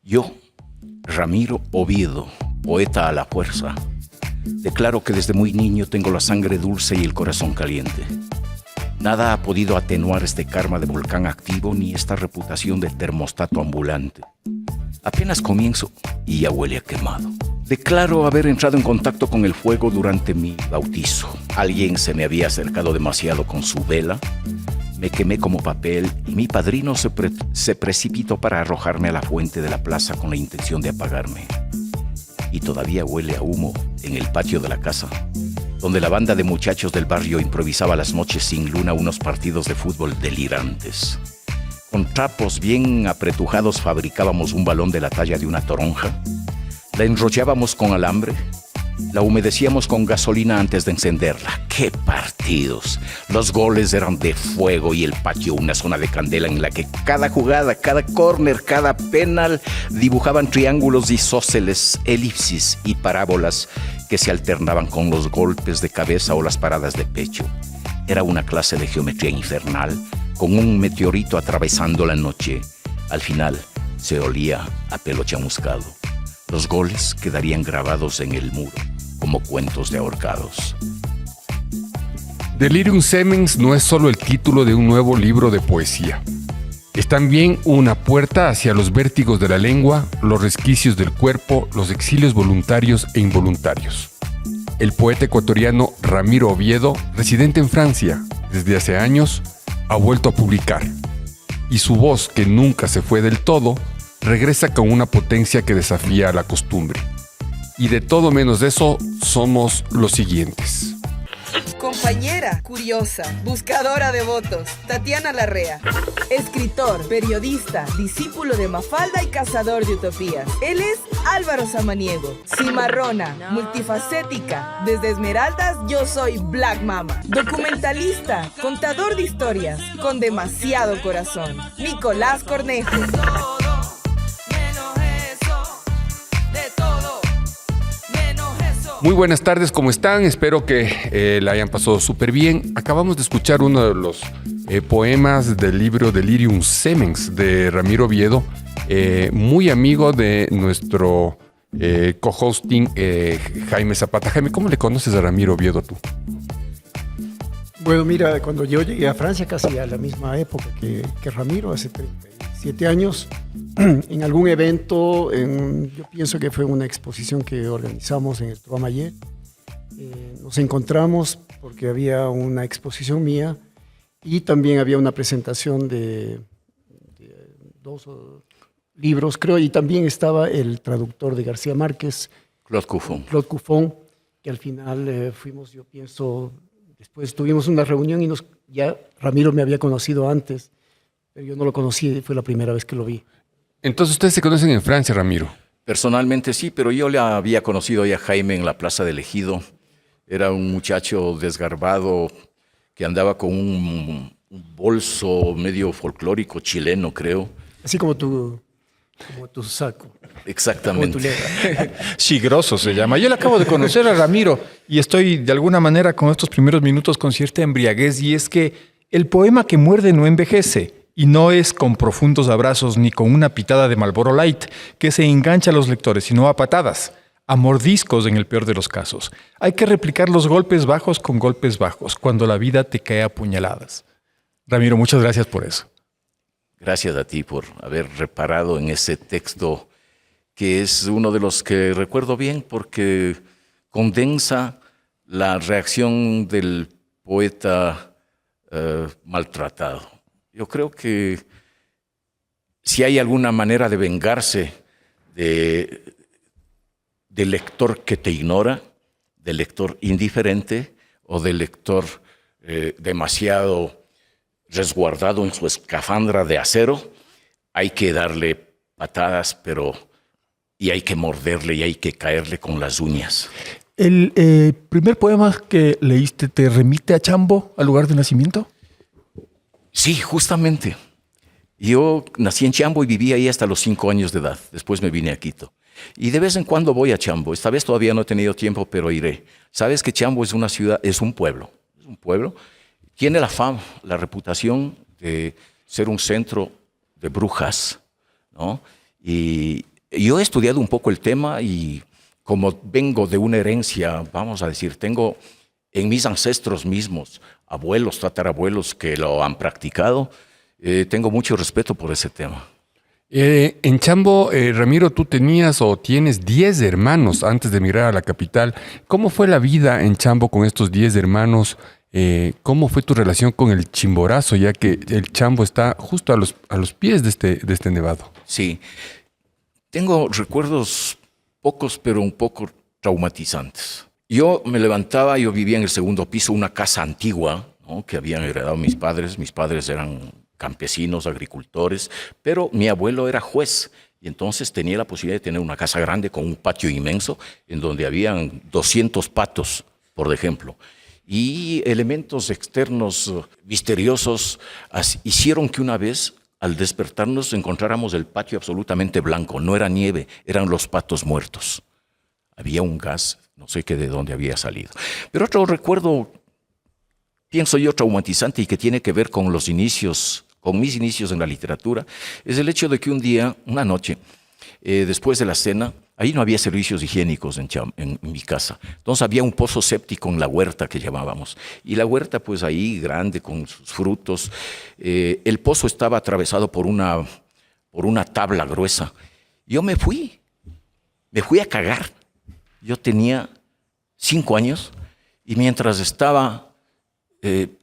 Yo, Ramiro Oviedo, poeta a la fuerza, declaro que desde muy niño tengo la sangre dulce y el corazón caliente. Nada ha podido atenuar este karma de volcán activo ni esta reputación de termostato ambulante. Apenas comienzo y ya huele a quemado. Declaro haber entrado en contacto con el fuego durante mi bautizo. Alguien se me había acercado demasiado con su vela. Me quemé como papel y mi padrino se precipitó para arrojarme a la fuente de la plaza con la intención de apagarme. Y todavía huele a humo en el patio de la casa, donde la banda de muchachos del barrio improvisaba las noches sin luna unos partidos de fútbol delirantes. Con trapos bien apretujados fabricábamos un balón de la talla de una toronja, la enrollábamos con alambre, la humedecíamos con gasolina antes de encenderla. ¡Qué partidos! Los goles eran de fuego y el patio una zona de candela en la que cada jugada, cada córner, cada penal dibujaban triángulos isósceles, elipsis y parábolas que se alternaban con los golpes de cabeza o las paradas de pecho. Era una clase de geometría infernal, con un meteorito atravesando la noche. Al final se olía a pelo chamuscado. Los goles quedarían grabados en el muro, como cuentos de ahorcados. Delirium Semens no es solo el título de un nuevo libro de poesía. Es también una puerta hacia los vértigos de la lengua, los resquicios del cuerpo, los exilios voluntarios e involuntarios. El poeta ecuatoriano Ramiro Oviedo, residente en Francia desde hace años, ha vuelto a publicar. Y su voz, que nunca se fue del todo, regresa con una potencia que desafía a la costumbre. Y de todo menos de eso somos los siguientes. Compañera, curiosa, buscadora de votos, Tatiana Larrea. Escritor, periodista, discípulo de Mafalda y cazador de utopías. Él es Álvaro Samaniego. Cimarrona, multifacética. Desde Esmeraldas yo soy Black Mama. Documentalista, contador de historias, con demasiado corazón. Nicolás Cornejo. Muy buenas tardes, ¿cómo están? Espero que la hayan pasado súper bien. Acabamos de escuchar uno de los poemas del libro Delirium Semens de Ramiro Oviedo, muy amigo de nuestro co-hosting Jaime Zapata. Jaime, ¿cómo le conoces a Ramiro Oviedo tú? Bueno, mira, cuando yo llegué a Francia casi a la misma época que Ramiro, hace 37 años, en algún evento, yo pienso que fue una exposición que organizamos en el Trois Maillets, nos encontramos porque había una exposición mía y también había una presentación de dos libros, creo, y también estaba el traductor de García Márquez, Claude Cuffon. Claude Cuffon, que al final fuimos, yo pienso, después tuvimos una reunión y ya Ramiro me había conocido antes, pero yo no lo conocí, fue la primera vez que lo vi. Entonces ustedes se conocen en Francia, Ramiro. Personalmente sí, pero yo le había conocido ya a Jaime en la Plaza del Ejido. Era un muchacho desgarbado que andaba con un bolso medio folclórico chileno, creo. Así como tu saco. Exactamente. Como tu letra. Sigroso se llama. Yo le acabo de conocer a Ramiro y estoy de alguna manera con estos primeros minutos con cierta embriaguez, y es que el poema que muerde no envejece. Y no es con profundos abrazos ni con una pitada de Marlboro Light que se engancha a los lectores, sino a patadas, a mordiscos en el peor de los casos. Hay que replicar los golpes bajos con golpes bajos, cuando la vida te cae a puñaladas. Ramiro, muchas gracias por eso. Gracias a ti por haber reparado en ese texto, que es uno de los que recuerdo bien porque condensa la reacción del poeta maltratado. Yo creo que si hay alguna manera de vengarse del lector que te ignora, del lector indiferente o del lector demasiado resguardado en su escafandra de acero, hay que darle patadas, y hay que morderle y hay que caerle con las uñas. ¿El primer poema que leíste te remite a Chambo, al lugar de nacimiento? Sí, justamente. Yo nací en Chambo y viví ahí hasta los 5 años de edad. Después me vine a Quito. Y de vez en cuando voy a Chambo. Esta vez todavía no he tenido tiempo, pero iré. Sabes que Chambo es una ciudad, es un pueblo. Es un pueblo. Tiene la fama, la reputación de ser un centro de brujas, ¿no? Y yo he estudiado un poco el tema y como vengo de una herencia, vamos a decir, tengo en mis ancestros mismos, abuelos, tatarabuelos que lo han practicado, tengo mucho respeto por ese tema. En Chambo, Ramiro, tú tenías o tienes 10 hermanos antes de emigrar a la capital. ¿Cómo fue la vida en Chambo con estos 10 hermanos? ¿Cómo fue tu relación con el Chimborazo, ya que el Chambo está justo a los pies de este nevado? Sí, tengo recuerdos pocos, pero un poco traumatizantes. Yo me levantaba, yo vivía en el segundo piso, una casa antigua, ¿no?, que habían heredado mis padres. Mis padres eran campesinos, agricultores, pero mi abuelo era juez y entonces tenía la posibilidad de tener una casa grande con un patio inmenso en donde habían 200 patos, por ejemplo. Y elementos externos misteriosos hicieron que una vez, al despertarnos, encontráramos el patio absolutamente blanco. No era nieve, eran los patos muertos. Había un gas, no sé qué de dónde había salido. Pero otro recuerdo, pienso yo, traumatizante y que tiene que ver con los inicios, con mis inicios en la literatura, es el hecho de que un día, una noche, después de la cena, ahí no había servicios higiénicos en mi casa. Entonces había un pozo séptico en la huerta que llamábamos. Y la huerta, pues ahí, grande, con sus frutos. El pozo estaba atravesado por una tabla gruesa. Yo me fui a cagar. Yo tenía 5 años y mientras estaba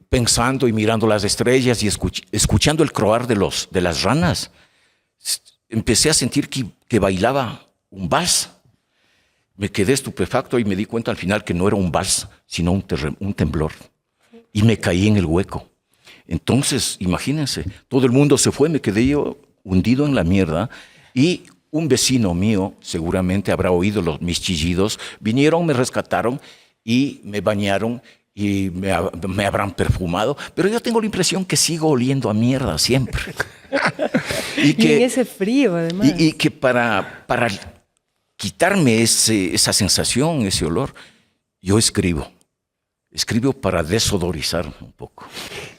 pensando y mirando las estrellas y escuchando el croar de las ranas, empecé a sentir que bailaba un vals. Me quedé estupefacto y me di cuenta al final que no era un vals, sino un temblor. Y me caí en el hueco. Entonces, imagínense, todo el mundo se fue, me quedé yo hundido en la mierda y un vecino mío seguramente habrá oído mis chillidos, vinieron, me rescataron y me bañaron y me habrán perfumado, pero yo tengo la impresión que sigo oliendo a mierda siempre. Y en ese frío, además. Y que para quitarme esa sensación, ese olor, yo escribo. Escribo para desodorizar un poco.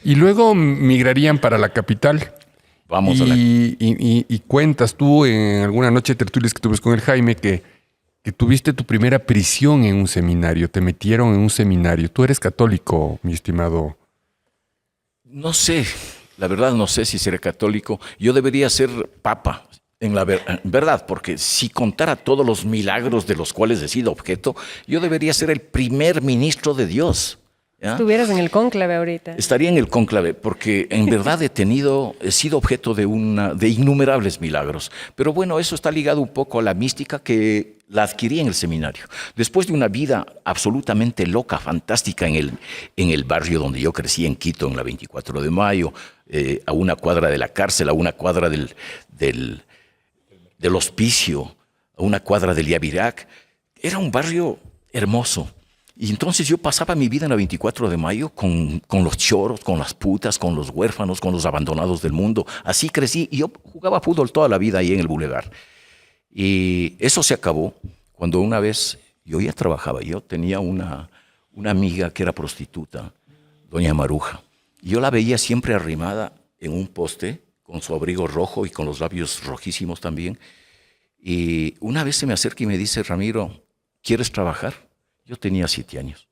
Y luego migrarían para la capital. Vamos y cuentas tú en alguna noche de tertulias que tuviste con el Jaime que tuviste tu primera prisión en un seminario. Te metieron en un seminario. Tú eres católico, mi estimado. No sé, la verdad no sé si seré católico. Yo debería ser papa, en la verdad, porque si contara todos los milagros de los cuales he sido objeto, yo debería ser el primer ministro de Dios. ¿Ya? Estuvieras en el cónclave ahorita. Estaría en el cónclave, porque en verdad he sido objeto de innumerables milagros. Pero bueno, eso está ligado un poco a la mística que la adquirí en el seminario. Después de una vida absolutamente loca, fantástica en el barrio donde yo crecí, en Quito, en la 24 de mayo, a una cuadra de la cárcel, a una cuadra del hospicio, a una cuadra del Yavirac. Era un barrio hermoso. Y entonces yo pasaba mi vida en la 24 de mayo con los choros, con las putas, con los huérfanos, con los abandonados del mundo. Así crecí y yo jugaba fútbol toda la vida ahí en el Boulevard. Y eso se acabó cuando una vez yo ya trabajaba. Yo tenía una amiga que era prostituta, doña Maruja. Y yo la veía siempre arrimada en un poste con su abrigo rojo y con los labios rojísimos también. Y una vez se me acerca y me dice: Ramiro, ¿quieres trabajar? Yo tenía 7 años.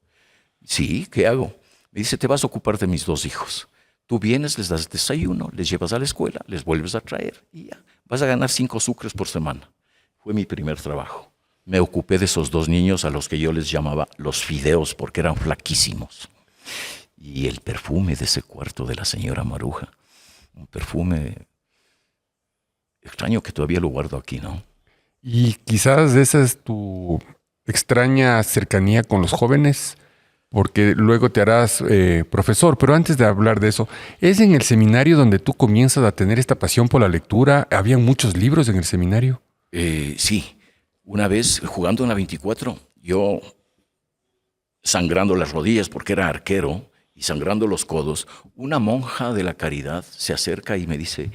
Sí, ¿qué hago? Me dice: te vas a ocupar de mis 2 hijos. Tú vienes, les das desayuno, les llevas a la escuela, les vuelves a traer y ya. Vas a ganar 5 sucres por semana. Fue mi primer trabajo. Me ocupé de esos 2 niños a los que yo les llamaba los fideos porque eran flaquísimos. Y el perfume de ese cuarto de la señora Maruja, un perfume extraño que todavía lo guardo aquí, ¿no? Y quizás esa es tu extraña cercanía con los jóvenes, porque luego te harás profesor. Pero antes de hablar de eso, ¿es en el seminario donde tú comienzas a tener esta pasión por la lectura? ¿Habían muchos libros en el seminario? Sí. Una vez, jugando en la 24, yo sangrando las rodillas porque era arquero y sangrando los codos, una monja de la caridad se acerca y me dice: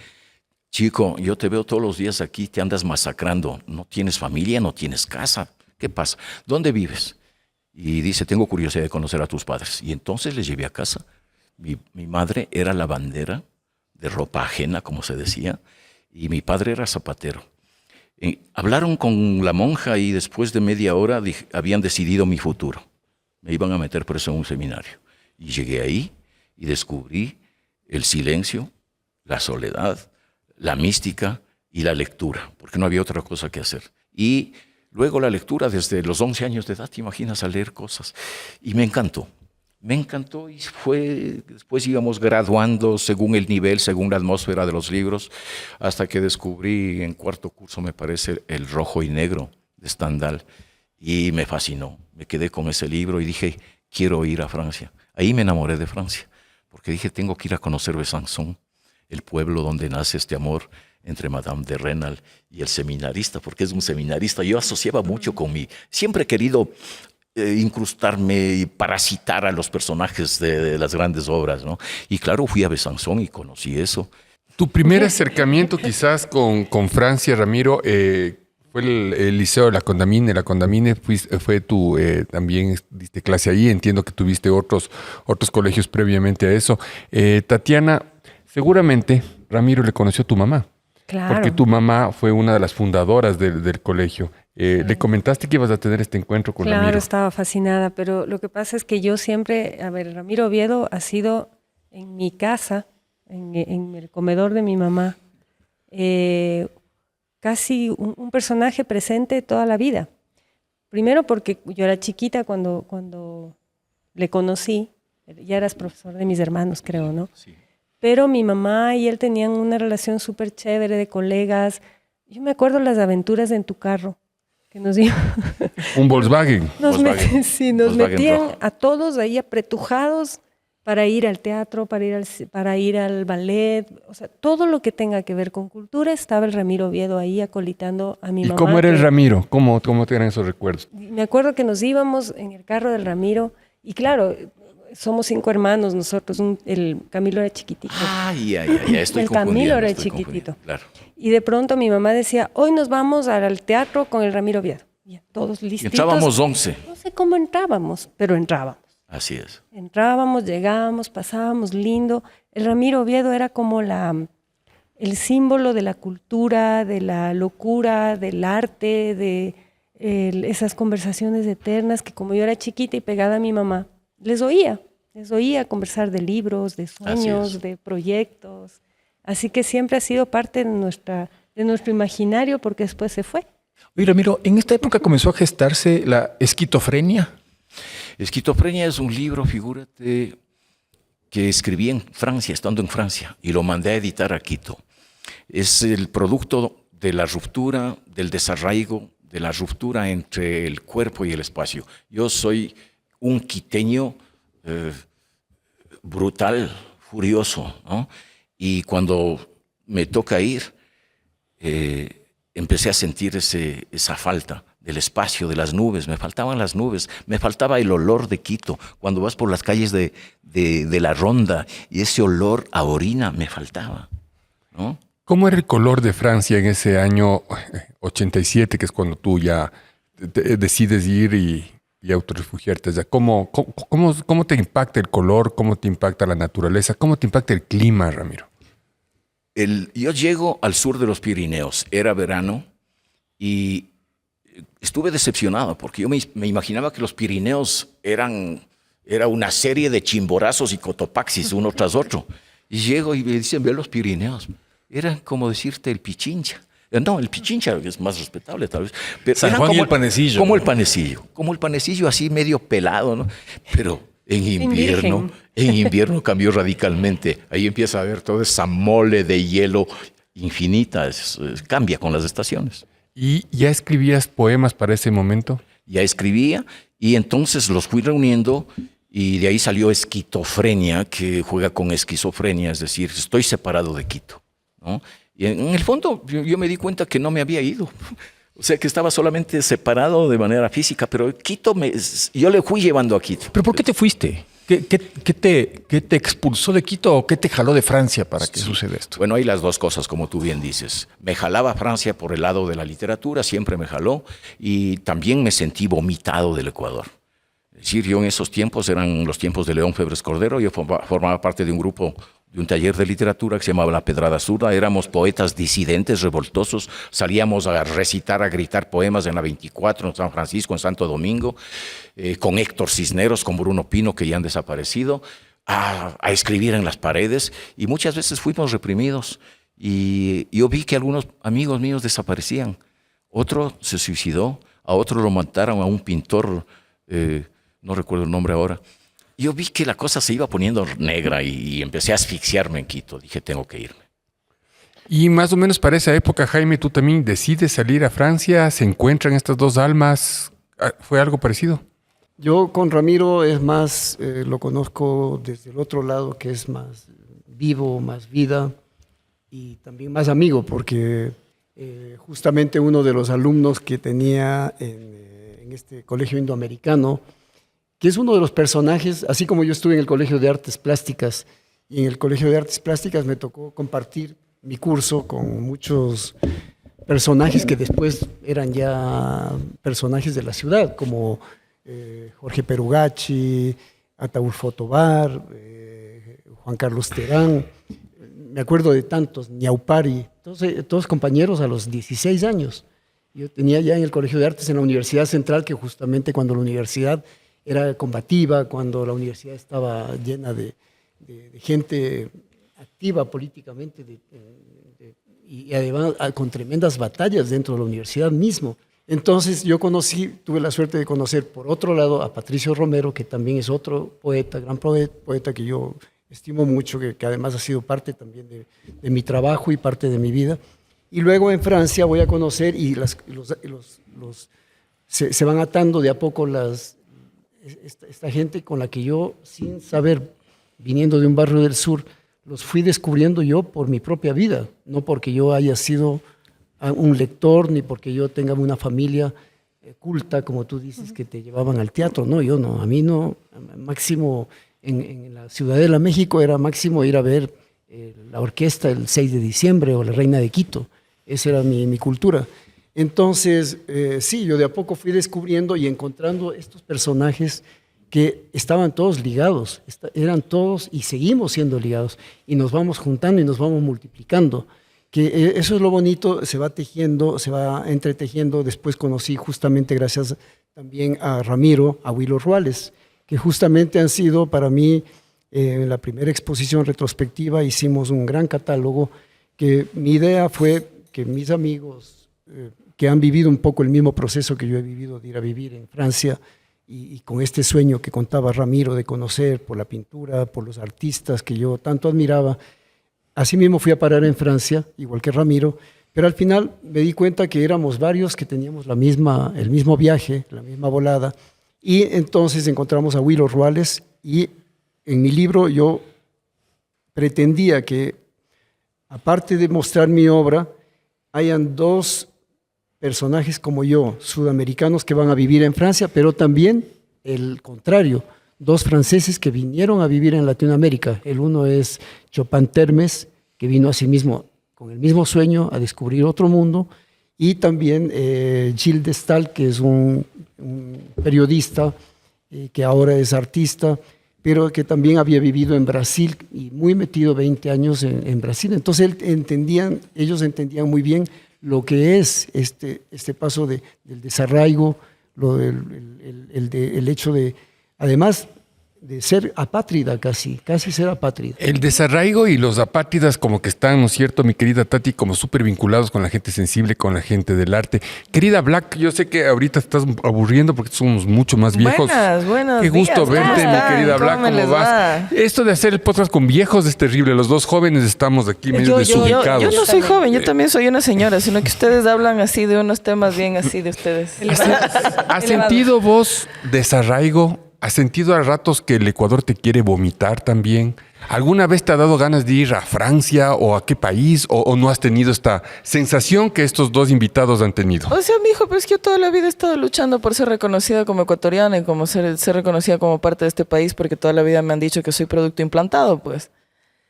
chico, yo te veo todos los días aquí, te andas masacrando. No tienes familia, no tienes casa. ¿Qué pasa? ¿Dónde vives? Y dice: tengo curiosidad de conocer a tus padres. Y entonces les llevé a casa. Mi madre era lavandera de ropa ajena, como se decía, y mi padre era zapatero. Hablaron con la monja y después de media hora habían decidido mi futuro. Me iban a meter preso en un seminario. Y llegué ahí y descubrí el silencio, la soledad, la mística y la lectura, porque no había otra cosa que hacer. Y luego la lectura desde los 11 años de edad, te imaginas a leer cosas. Y me encantó. Me encantó y después íbamos graduando según el nivel, según la atmósfera de los libros, hasta que descubrí en cuarto curso, me parece, El Rojo y Negro de Stendhal. Y me fascinó. Me quedé con ese libro y dije, quiero ir a Francia. Ahí me enamoré de Francia, porque dije, tengo que ir a conocer Besançon, el pueblo donde nace este amor entre Madame de Rênal y el seminarista, porque es un seminarista. Yo asociaba mucho con siempre he querido incrustarme y parasitar a los personajes de las grandes obras, ¿no? Y claro, fui a Besançon y conocí eso. Tu primer acercamiento quizás con Francia, Ramiro, fue el Liceo de la Condamine. La Condamine fue tu, también diste clase ahí. Entiendo que tuviste otros colegios previamente a eso. Tatiana, seguramente Ramiro le conoció a tu mamá. Claro. Porque tu mamá fue una de las fundadoras del colegio. ¿Le comentaste que ibas a tener este encuentro con Ramiro? Claro, estaba fascinada, pero lo que pasa es que yo siempre, Ramiro Oviedo ha sido en mi casa, en el comedor de mi mamá, casi un personaje presente toda la vida. Primero porque yo era chiquita cuando le conocí, ya eras profesor de mis hermanos, creo, ¿no? Sí. Pero mi mamá y él tenían una relación súper chévere de colegas. Yo me acuerdo las aventuras en tu carro, que nos iban. Un Volkswagen. Nos Volkswagen metían rojo. a todos ahí apretujados para ir al teatro, para ir al ballet. O sea, todo lo que tenga que ver con cultura, estaba el Ramiro Oviedo ahí acolitando a mi ¿Y mamá. cómo era el Ramiro? ¿Cómo te eran esos recuerdos? Me acuerdo que nos íbamos en el carro del Ramiro y claro, somos 5 hermanos nosotros, el Camilo era chiquitito. Ya, estoy El confundiendo. Camilo era estoy chiquitito. confundiendo, claro. Y de pronto mi mamá decía, hoy nos vamos al teatro con el Ramiro Oviedo. Y todos Y listitos. entrábamos 11. No sé cómo entrábamos, pero entrábamos. Así es. Entrábamos, llegábamos, pasábamos lindo. El Ramiro Oviedo era como el símbolo de la cultura, de la locura, del arte, de esas conversaciones eternas que como yo era chiquita y pegada a mi mamá, les oía conversar de libros, de sueños, de proyectos. Así que siempre ha sido parte de nuestro imaginario porque después se fue. Oye, Ramiro, ¿en esta época comenzó a gestarse la esquizofrenia? Esquizofrenia es un libro, figúrate, que escribí en Francia, estando en Francia, y lo mandé a editar a Quito. Es el producto de la ruptura, del desarraigo, de la ruptura entre el cuerpo y el espacio. Yo soy un quiteño brutal, furioso, ¿no? Y cuando me toca ir, empecé a sentir esa falta del espacio, de las nubes. Me faltaban las nubes, me faltaba el olor de Quito. Cuando vas por las calles de la Ronda y ese olor a orina me faltaba, ¿no? ¿Cómo era el color de Francia en ese año 87, que es cuando tú ya decides ir y autorrefugiarte allá? ¿Cómo te impacta el color? ¿Cómo te impacta la naturaleza? ¿Cómo te impacta el clima, Ramiro? Yo llego al sur de los Pirineos, era verano y estuve decepcionado porque yo me imaginaba que los Pirineos era una serie de chimborazos y cotopaxis uno tras otro. Y llego y me dicen, ve los Pirineos. Era como decirte el Pichincha. No, el Pichincha es más respetable tal vez. Pero San Juan y el Panecillo. Como el panecillo así medio pelado, ¿no? Pero en invierno cambió radicalmente. Ahí empieza a haber toda esa mole de hielo infinita. Cambia con las estaciones. ¿Y ya escribías poemas para ese momento? Ya escribía y entonces los fui reuniendo y de ahí salió Esquitofrenia, que juega con esquizofrenia, es decir, estoy separado de Quito, ¿no? Y en el fondo yo me di cuenta que no me había ido. O sea, que estaba solamente separado de manera física, pero Quito yo le fui llevando a Quito. ¿Pero por qué te fuiste? ¿Qué te expulsó de Quito o qué te jaló de Francia para que suceda esto? Bueno, hay las dos cosas, como tú bien dices. Me jalaba Francia por el lado de la literatura, siempre me jaló, y también me sentí vomitado del Ecuador. Es decir, yo en esos tiempos, eran los tiempos de León Febres Cordero, yo formaba parte de un grupo de un taller de literatura que se llamaba La Pedrada Zurda. Éramos poetas disidentes, revoltosos. Salíamos a recitar, a gritar poemas en la 24, en San Francisco, en Santo Domingo, con Héctor Cisneros, con Bruno Pino, que ya han desaparecido, a escribir en las paredes. Y muchas veces fuimos reprimidos. Y yo vi que algunos amigos míos desaparecían. Otro se suicidó, a otro lo mataron, a un pintor, no recuerdo el nombre ahora. Yo vi que la cosa se iba poniendo negra y empecé a asfixiarme en Quito. Dije, tengo que irme. Y más o menos para esa época, Jaime, tú también decides salir a Francia, se encuentran estas dos almas. ¿Fue algo parecido? Yo con Ramiro es más, lo conozco desde el otro lado, que es más vivo, más vida y también más amigo, porque justamente uno de los alumnos que tenía en este colegio indoamericano, que es uno de los personajes, así como yo estuve en el Colegio de Artes Plásticas, y en el Colegio de Artes Plásticas me tocó compartir mi curso con muchos personajes que después eran ya personajes de la ciudad, como Jorge Perugacci, Ataúlfo Tobar, Juan Carlos Terán, me acuerdo de tantos, Ñaupari, todos compañeros a los 16 años. Yo tenía ya en el Colegio de Artes en la Universidad Central, que justamente cuando la universidad era combativa, cuando la universidad estaba llena de gente activa políticamente y además con tremendas batallas dentro de la universidad mismo. Entonces yo tuve la suerte de conocer por otro lado a Patricio Romero, que también es otro poeta, gran poeta que yo estimo mucho, que además ha sido parte también de mi trabajo y parte de mi vida. Y luego en Francia voy a conocer y se van atando de a poco esta gente con la que yo, sin saber, viniendo de un barrio del sur, los fui descubriendo yo por mi propia vida, no porque yo haya sido un lector, ni porque yo tenga una familia culta, como tú dices, que te llevaban al teatro. No, yo no, a mí no. Máximo, en la Ciudadela, México, era máximo ir a ver la orquesta el 6 de diciembre o la Reina de Quito. Esa era mi cultura. Entonces, sí, yo de a poco fui descubriendo y encontrando estos personajes que estaban todos ligados, eran todos y seguimos siendo ligados, y nos vamos juntando y nos vamos multiplicando, que eso es lo bonito, se va tejiendo, se va entretejiendo. Después conocí justamente, gracias también a Ramiro, a Huilo Ruales, que justamente han sido para mí, en la primera exposición retrospectiva hicimos un gran catálogo, que mi idea fue que mis amigos que han vivido un poco el mismo proceso que yo he vivido de ir a vivir en Francia, y con este sueño que contaba Ramiro de conocer por la pintura, por los artistas que yo tanto admiraba, así mismo fui a parar en Francia, igual que Ramiro, pero al final me di cuenta que éramos varios que teníamos el mismo viaje, la misma volada, y entonces encontramos a Huilo Ruales, y en mi libro yo pretendía que, aparte de mostrar mi obra, hayan dos personajes como yo, sudamericanos que van a vivir en Francia, pero también el contrario, dos franceses que vinieron a vivir en Latinoamérica. El uno es Chopin Termes, que vino a sí mismo con el mismo sueño a descubrir otro mundo, y también Gilles Destal, que es un periodista que ahora es artista, pero que también había vivido en Brasil y muy metido 20 años en Brasil. Entonces ellos entendían muy bien lo que es este paso del desarraigo, el hecho de, además de ser apátrida, casi ser apátrida. El desarraigo y los apátridas como que están, ¿no es cierto, mi querida Tati, como súper vinculados con la gente sensible, con la gente del arte? Querida Black, yo sé que ahorita estás aburriendo porque somos mucho más viejos. Buenos Qué gusto días, verte, mi querida Black, ¿cómo vas? Va? Esto de hacer el podcast con viejos es terrible. Los dos jóvenes estamos aquí medio desubicados. Yo no soy joven, yo también soy una señora, sino que ustedes hablan así de unos temas bien así de ustedes. ¿Has sentido vos desarraigo? ¿Has sentido a ratos que el Ecuador te quiere vomitar también? ¿Alguna vez te ha dado ganas de ir a Francia o a qué país? ¿O no has tenido esta sensación que estos dos invitados han tenido? O sea, mijo, pero es que yo toda la vida he estado luchando por ser reconocida como ecuatoriana y como ser reconocida como parte de este país, porque toda la vida me han dicho que soy producto implantado, pues.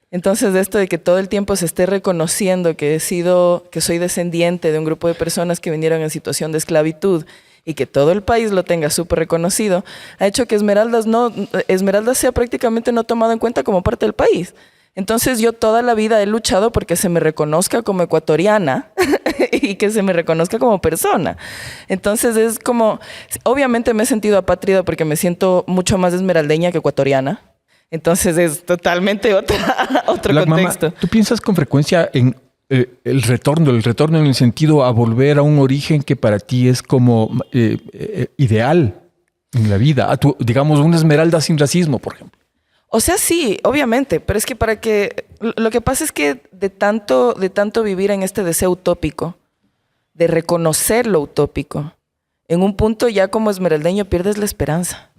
Entonces, de esto de que todo el tiempo se esté reconociendo que soy descendiente de un grupo de personas que vinieron en situación de esclavitud y que todo el país lo tenga súper reconocido, ha hecho que Esmeraldas sea prácticamente no tomado en cuenta como parte del país. Entonces yo toda la vida he luchado porque se me reconozca como ecuatoriana y que se me reconozca como persona. Entonces es como, obviamente me he sentido apátrida porque me siento mucho más esmeraldeña que ecuatoriana. Entonces es totalmente otro Black contexto. Mama, ¿tú piensas con frecuencia en el retorno en el sentido a volver a un origen que para ti es como ideal en la vida? Digamos, una esmeralda sin racismo, por ejemplo. O sea, sí, obviamente, pero es que lo que pasa es que de tanto vivir en este deseo utópico, de reconocer lo utópico, en un punto ya como esmeraldeño pierdes la esperanza.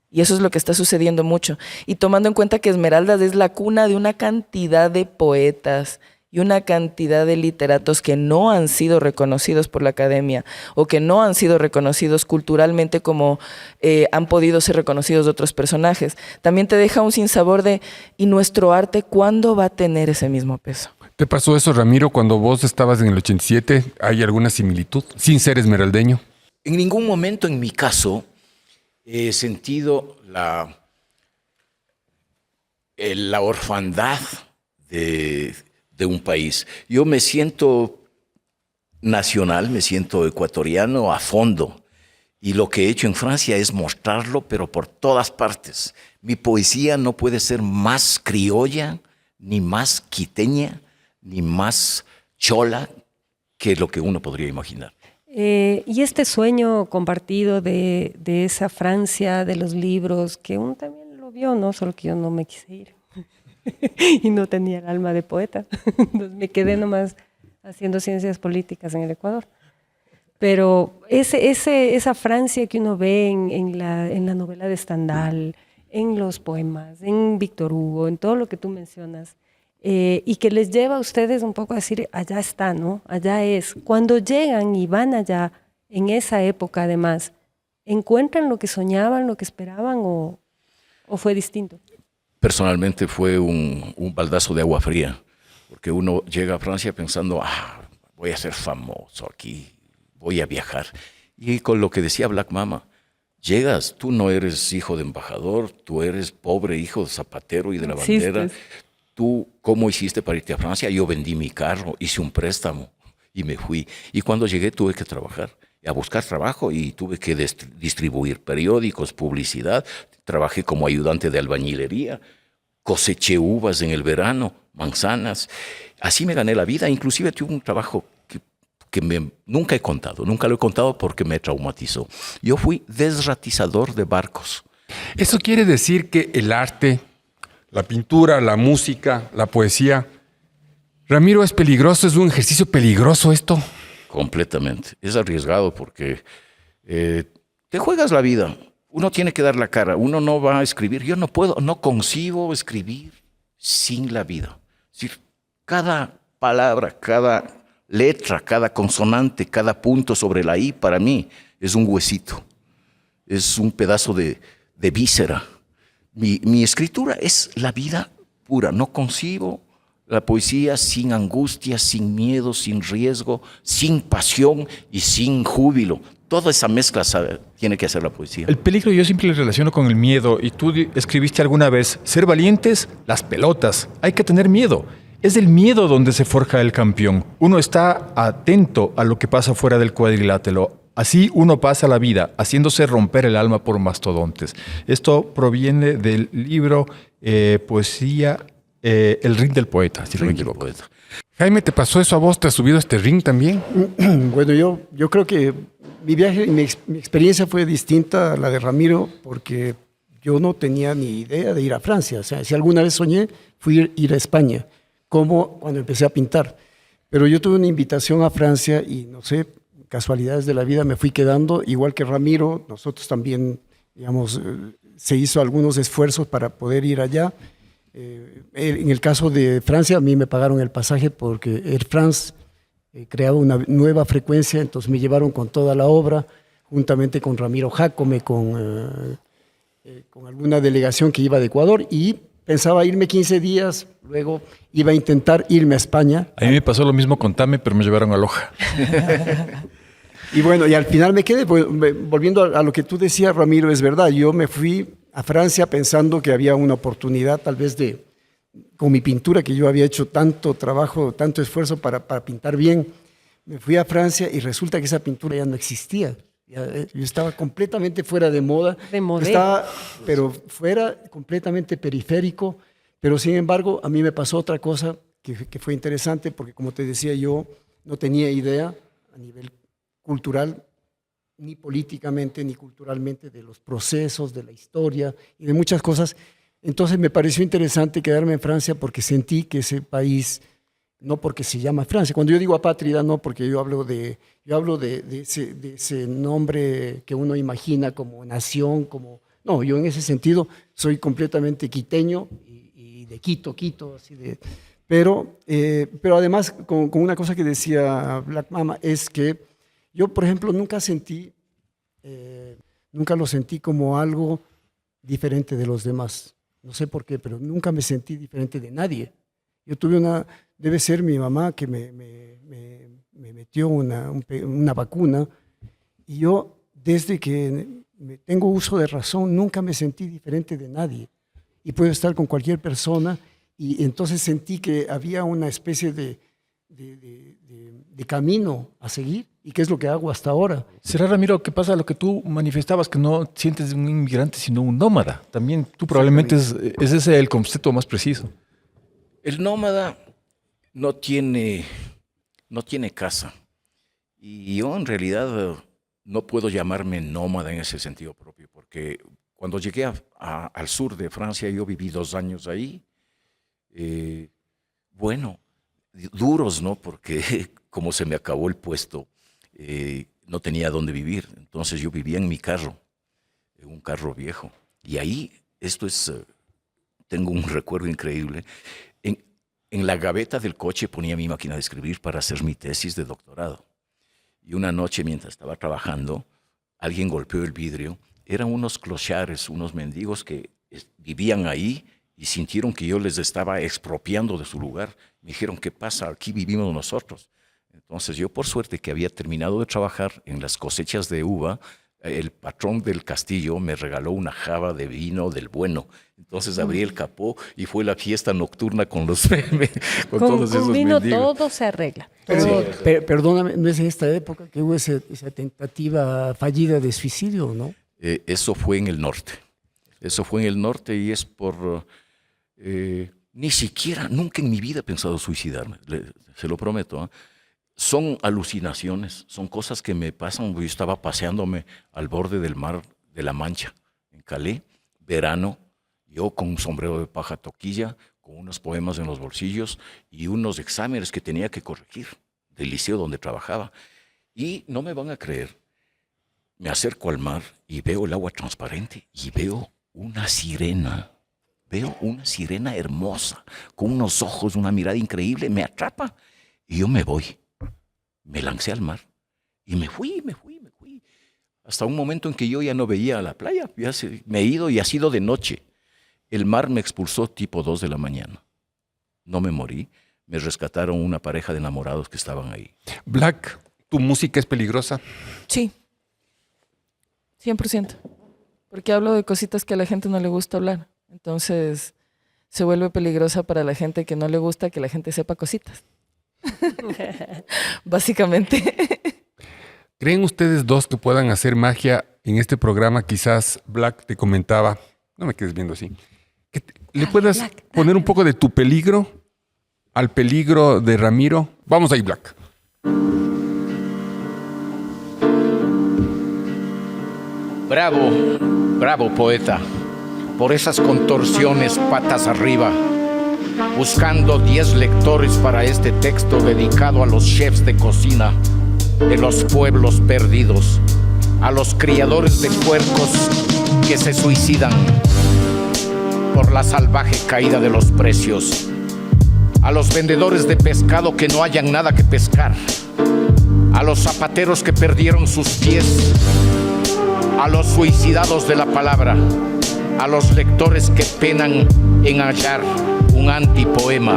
Y eso es lo que está sucediendo mucho. Y tomando en cuenta que Esmeraldas es la cuna de una cantidad de poetas y una cantidad de literatos que no han sido reconocidos por la academia o que no han sido reconocidos culturalmente como han podido ser reconocidos otros personajes, también te deja un sinsabor de ¿y nuestro arte cuándo va a tener ese mismo peso? ¿Te pasó eso, Ramiro, cuando vos estabas en el 87? ¿Hay alguna similitud sin ser esmeraldeño? En ningún momento en mi caso he sentido la orfandad de un país. Yo me siento nacional, me siento ecuatoriano a fondo. Y lo que he hecho en Francia es mostrarlo, pero por todas partes. Mi poesía no puede ser más criolla, ni más quiteña, ni más chola que lo que uno podría imaginar. Y este sueño compartido de esa Francia, de los libros, que uno también lo vio, ¿no? Solo que yo no me quise ir. Y no tenía el alma de poeta. Entonces me quedé nomás haciendo ciencias políticas en el Ecuador. Pero esa Francia que uno ve en la novela de Stendhal, en los poemas, en Víctor Hugo, en todo lo que tú mencionas, y que les lleva a ustedes un poco a decir, allá está, ¿no? Allá es. Cuando llegan y van allá, en esa época además, ¿encuentran lo que soñaban, lo que esperaban o fue distinto? Personalmente fue un baldazo de agua fría, porque uno llega a Francia pensando, voy a ser famoso aquí, voy a viajar. Y con lo que decía Black Mama, llegas, tú no eres hijo de embajador, tú eres pobre hijo de zapatero y de la bandera. ¿Tú cómo hiciste para irte a Francia? Yo vendí mi carro, hice un préstamo y me fui. Y cuando llegué tuve que trabajar, a buscar trabajo y tuve que distribuir periódicos, publicidad. Trabajé como ayudante de albañilería, coseché uvas en el verano, manzanas. Así me gané la vida. Inclusive tuve un trabajo que nunca he contado. Nunca lo he contado porque me traumatizó. Yo fui desratizador de barcos. Eso quiere decir que el arte, la pintura, la música, la poesía, Ramiro, es peligroso, es un ejercicio peligroso esto. Completamente. Es arriesgado porque te juegas la vida. Uno tiene que dar la cara. Uno no va a escribir. Yo no puedo, no concibo escribir sin la vida. Es decir, cada palabra, cada letra, cada consonante, cada punto sobre la I para mí es un huesito. Es un pedazo de víscera. Mi escritura es la vida pura. No concibo la poesía sin angustia, sin miedo, sin riesgo, sin pasión y sin júbilo. Toda esa mezcla tiene que hacer la poesía. El peligro yo siempre lo relaciono con el miedo. Y tú escribiste alguna vez, ser valientes, las pelotas. Hay que tener miedo. Es el miedo donde se forja el campeón. Uno está atento a lo que pasa fuera del cuadrilátero. Así uno pasa la vida, haciéndose romper el alma por mastodontes. Esto proviene del libro Poesía, El ring del poeta, si no me equivoco. Jaime, ¿te pasó eso a vos? ¿Te has subido a este ring también? Bueno, yo creo que mi viaje, mi experiencia fue distinta a la de Ramiro porque yo no tenía ni idea de ir a Francia. O sea, si alguna vez soñé, fui ir a España, como cuando empecé a pintar. Pero yo tuve una invitación a Francia y no sé, casualidades de la vida me fui quedando, igual que Ramiro. Nosotros también, digamos, se hizo algunos esfuerzos para poder ir allá. En el caso de Francia, a mí me pagaron el pasaje porque Air France creaba una nueva frecuencia, entonces me llevaron con toda la obra, juntamente con Ramiro Jácome, con alguna delegación que iba de Ecuador, y pensaba irme 15 días, luego iba a intentar irme a España. A mí me pasó lo mismo con Tame, pero me llevaron a Loja. Y bueno, y al final me quedé, volviendo a lo que tú decías, Ramiro, es verdad, yo me fui a Francia pensando que había una oportunidad tal vez de con mi pintura, que yo había hecho tanto trabajo, tanto esfuerzo para pintar bien, me fui a Francia y resulta que esa pintura ya no existía. Yo estaba completamente fuera de moda. De moda. Estaba, pero fuera, completamente periférico. Pero sin embargo, a mí me pasó otra cosa que fue interesante, porque como te decía, yo no tenía idea a nivel cultural, ni políticamente, ni culturalmente, de los procesos, de la historia y de muchas cosas. Entonces me pareció interesante quedarme en Francia porque sentí que ese país, no porque se llama Francia, cuando yo digo apátrida, no, porque yo hablo de ese nombre que uno imagina como nación, como... No, yo en ese sentido soy completamente quiteño y de Quito, así de... Pero además, con una cosa que decía Black Mama, es que yo, por ejemplo, nunca lo sentí como algo diferente de los demás. No sé por qué, pero nunca me sentí diferente de nadie. Yo tuve debe ser mi mamá que me metió una vacuna, y yo, desde que tengo uso de razón, nunca me sentí diferente de nadie. Y puedo estar con cualquier persona, y entonces sentí que había una especie de camino a seguir, y que es lo que hago hasta ahora. ¿Será, Ramiro, que pasa lo que tú manifestabas, que no sientes un inmigrante sino un nómada? También tú probablemente es ese el concepto más preciso. El nómada no tiene casa. Y yo en realidad no puedo llamarme nómada en ese sentido propio, porque cuando llegué al sur de Francia, yo viví 2 años ahí. Bueno, duros, ¿no? Porque como se me acabó el puesto, no tenía dónde vivir. Entonces yo vivía en mi carro, en un carro viejo. Y ahí, tengo un recuerdo increíble. En la gaveta del coche ponía mi máquina de escribir para hacer mi tesis de doctorado. Y una noche, mientras estaba trabajando, alguien golpeó el vidrio. Eran unos clochards, unos mendigos que vivían ahí y sintieron que yo les estaba expropiando de su lugar. Me dijeron, ¿qué pasa? Aquí vivimos nosotros. Entonces yo, por suerte que había terminado de trabajar en las cosechas de uva, el patrón del castillo me regaló una java de vino del bueno. Entonces abrí el capó y fue la fiesta nocturna con todos esos vino mendigos. todo se arregla. Perdóname, ¿no es en esta época que hubo esa tentativa fallida de suicidio, no? Eso fue en el norte. Y es por... ni siquiera, nunca en mi vida he pensado suicidarme, se lo prometo, ¿eh? Son alucinaciones, son cosas que me pasan. Yo estaba paseándome al borde del mar de la Mancha, en Calais, verano, yo con un sombrero de paja toquilla, con unos poemas en los bolsillos y unos exámenes que tenía que corregir del liceo donde trabajaba. Y no me van a creer, me acerco al mar y veo el agua transparente y veo una sirena. Veo una sirena hermosa, con unos ojos, una mirada increíble, me atrapa y yo me voy. Me lancé al mar y me fui. Hasta un momento en que yo ya no veía la playa, me he ido y ha sido de noche. El mar me expulsó tipo 2 de la mañana. No me morí, me rescataron una pareja de enamorados que estaban ahí. Black, ¿tu música es peligrosa? Sí, 100%. Porque hablo de cositas que a la gente no le gusta hablar. Entonces se vuelve peligrosa para la gente que no le gusta que la gente sepa cositas. Básicamente. ¿Creen ustedes dos que puedan hacer magia en este programa? Quizás Black te comentaba, no me quedes viendo así, que le puedas poner un poco de tu peligro al peligro de Ramiro. Vamos ahí, Black. Bravo poeta, por esas contorsiones patas arriba, buscando 10 lectores para este texto dedicado a los chefs de cocina de los pueblos perdidos, a los criadores de puercos que se suicidan por la salvaje caída de los precios, a los vendedores de pescado que no hayan nada que pescar, a los zapateros que perdieron sus pies, a los suicidados de la palabra, a los lectores que penan en hallar un antipoema.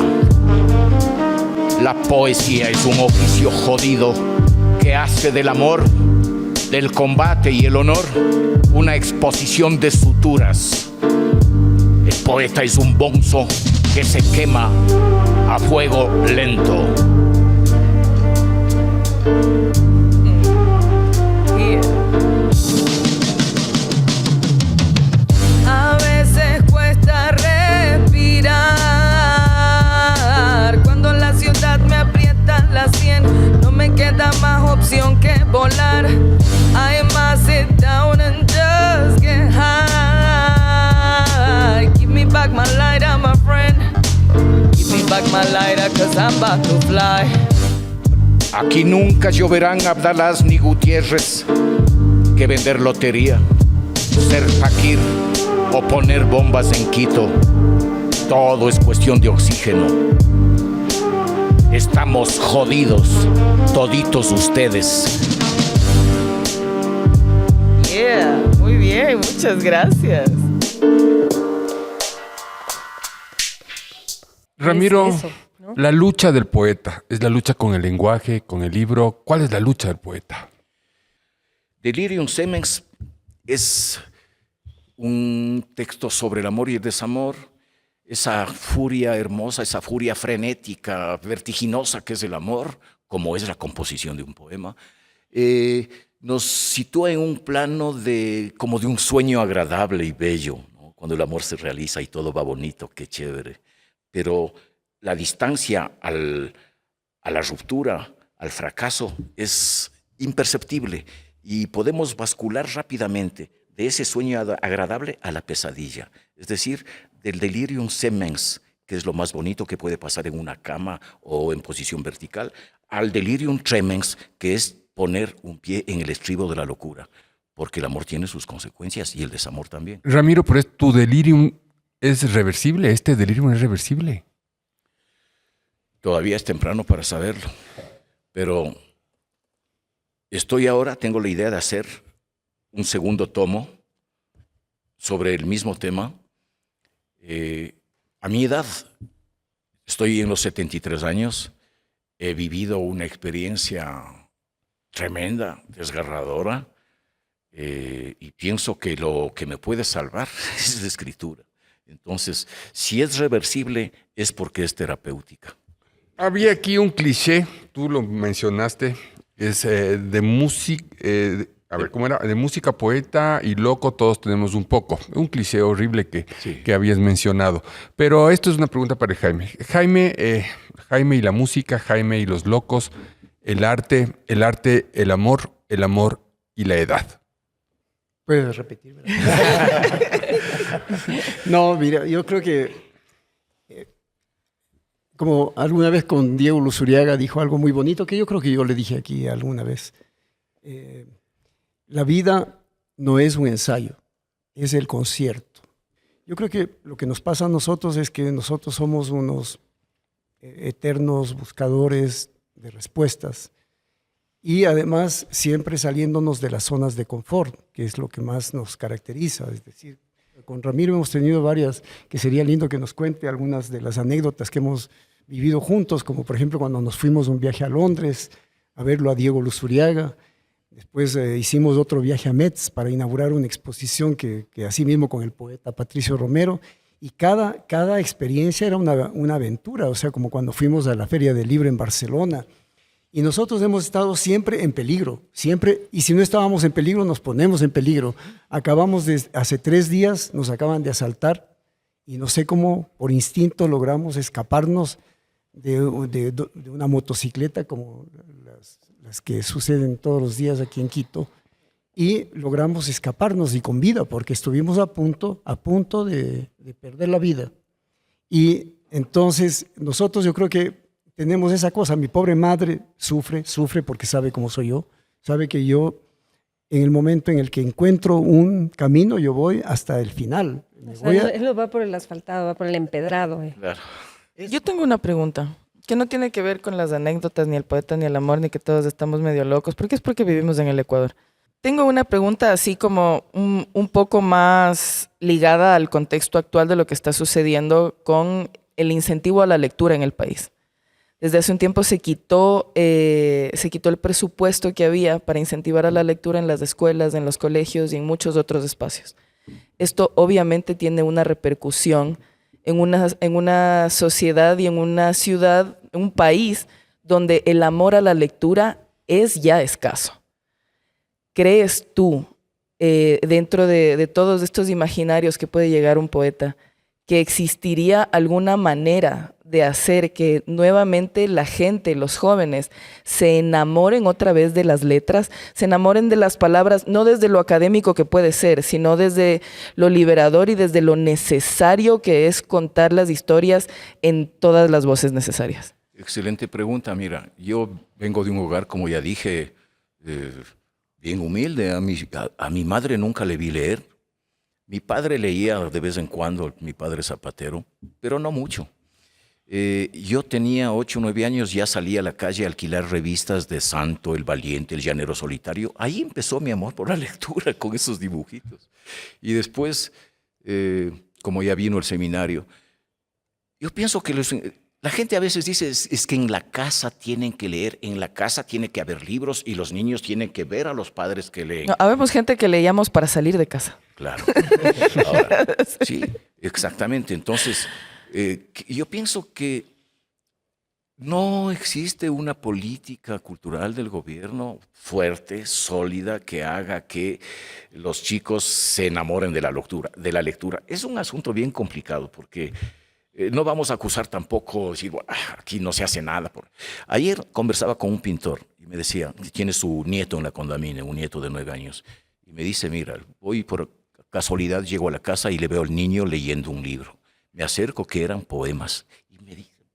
La poesía es un oficio jodido que hace del amor, del combate y el honor una exposición de suturas. El poeta es un bonzo que se quema a fuego lento. A veces cuesta respirar cuando la ciudad me aprieta la sien. No me queda más opción que volar. I must sit down and just get high. Give me back my lighter, my friend. Give me back my lighter, cause I'm about to fly. Aquí nunca lloverán Abdalás ni Gutiérrez que vender lotería, ser fakir o poner bombas en Quito. Todo es cuestión de oxígeno. Estamos jodidos, toditos ustedes. Yeah, muy bien, muchas gracias. Ramiro, Es eso, ¿no? la lucha del poeta es la lucha con el lenguaje, con el libro. ¿Cuál es la lucha del poeta? Delirium Semens es un texto sobre el amor y el desamor, esa furia hermosa, esa furia frenética, vertiginosa que es el amor, como es la composición de un poema. Nos sitúa en un plano como de un sueño agradable y bello, ¿no? Cuando el amor se realiza y todo va bonito, qué chévere. Pero la distancia a la ruptura, al fracaso, es imperceptible y podemos bascular rápidamente de ese sueño agradable a la pesadilla. Es decir, del delirium semens, que es lo más bonito que puede pasar en una cama o en posición vertical, al delirium tremens, que es poner un pie en el estribo de la locura, porque el amor tiene sus consecuencias y el desamor también. Ramiro, pero tu delirium es reversible. Este delirium es reversible. Todavía es temprano para saberlo, pero tengo la idea de hacer un segundo tomo sobre el mismo tema. A mi edad, estoy en los 73 años, he vivido una experiencia tremenda, desgarradora, y pienso que lo que me puede salvar es la escritura. Entonces, si es reversible, es porque es terapéutica. Había aquí un cliché, tú lo mencionaste, es de música, ¿cómo era? De música, poeta y loco, todos tenemos un poco. Un cliché horrible que habías mencionado. Pero esto es una pregunta para Jaime. Jaime y la música, Jaime y los locos, el arte, el amor y la edad. Puedes repetir, ¿verdad? No, mira, yo creo que como alguna vez con Diego Luzuriaga dijo algo muy bonito, que yo creo que yo le dije aquí alguna vez. La vida no es un ensayo, es el concierto. Yo creo que lo que nos pasa a nosotros es que nosotros somos unos eternos buscadores de respuestas y además siempre saliéndonos de las zonas de confort, que es lo que más nos caracteriza. Es decir, con Ramiro hemos tenido varias, que sería lindo que nos cuente algunas de las anécdotas que hemos vivido juntos, como por ejemplo cuando nos fuimos un viaje a Londres a verlo a Diego Luzuriaga. Después hicimos otro viaje a Metz para inaugurar una exposición que así mismo con el poeta Patricio Romero, y cada experiencia era una aventura, o sea, como cuando fuimos a la Feria del Libro en Barcelona. Y nosotros hemos estado siempre en peligro, siempre, y si no estábamos en peligro, nos ponemos en peligro. Hace 3 días nos acaban de asaltar y no sé cómo, por instinto, logramos escaparnos de una motocicleta como las que suceden todos los días aquí en Quito, y logramos escaparnos y con vida, porque estuvimos a punto de perder la vida. Y entonces nosotros, yo creo que tenemos esa cosa. Mi pobre madre sufre porque sabe cómo soy yo, sabe que yo en el momento en el que encuentro un camino, yo voy hasta el final. Él no va por el asfaltado, va por el empedrado. Claro. Yo tengo una pregunta que no tiene que ver con las anécdotas, ni el poeta, ni el amor, ni que todos estamos medio locos, porque es porque vivimos en el Ecuador. Tengo una pregunta así como un poco más ligada al contexto actual de lo que está sucediendo con el incentivo a la lectura en el país. Desde hace un tiempo se quitó el presupuesto que había para incentivar a la lectura en las escuelas, en los colegios y en muchos otros espacios. Esto obviamente tiene una repercusión en una sociedad y en una ciudad, un país donde el amor a la lectura es ya escaso. ¿Crees tú, dentro de todos estos imaginarios que puede llegar un poeta, que existiría alguna manera de hacer que nuevamente la gente, los jóvenes, se enamoren otra vez de las letras, se enamoren de las palabras, no desde lo académico que puede ser, sino desde lo liberador y desde lo necesario que es contar las historias en todas las voces necesarias? Excelente pregunta. Mira, yo vengo de un hogar, como ya dije, bien humilde. A mi madre nunca le vi leer. Mi padre leía de vez en cuando, mi padre zapatero, pero no mucho. Yo tenía 8 o 9 años, ya salía a la calle a alquilar revistas de Santo, El Valiente, El Llanero Solitario. Ahí empezó mi amor por la lectura con esos dibujitos. Y después, como ya vino el seminario, yo pienso que la gente a veces dice es que en la casa tienen que leer, en la casa tiene que haber libros y los niños tienen que ver a los padres que leen. No, habemos gente que leíamos para salir de casa. Claro. Ahora, sí, exactamente. Entonces, yo pienso que no existe una política cultural del gobierno fuerte, sólida, que haga que los chicos se enamoren de la lectura. Es un asunto bien complicado porque no vamos a acusar tampoco, decir, bueno, aquí no se hace nada. Ayer conversaba con un pintor y me decía, tiene su nieto en la Condamine, un nieto de 9 años, y me dice, mira, voy por casualidad, llego a la casa y le veo al niño leyendo un libro. Me acerco, que eran poemas, y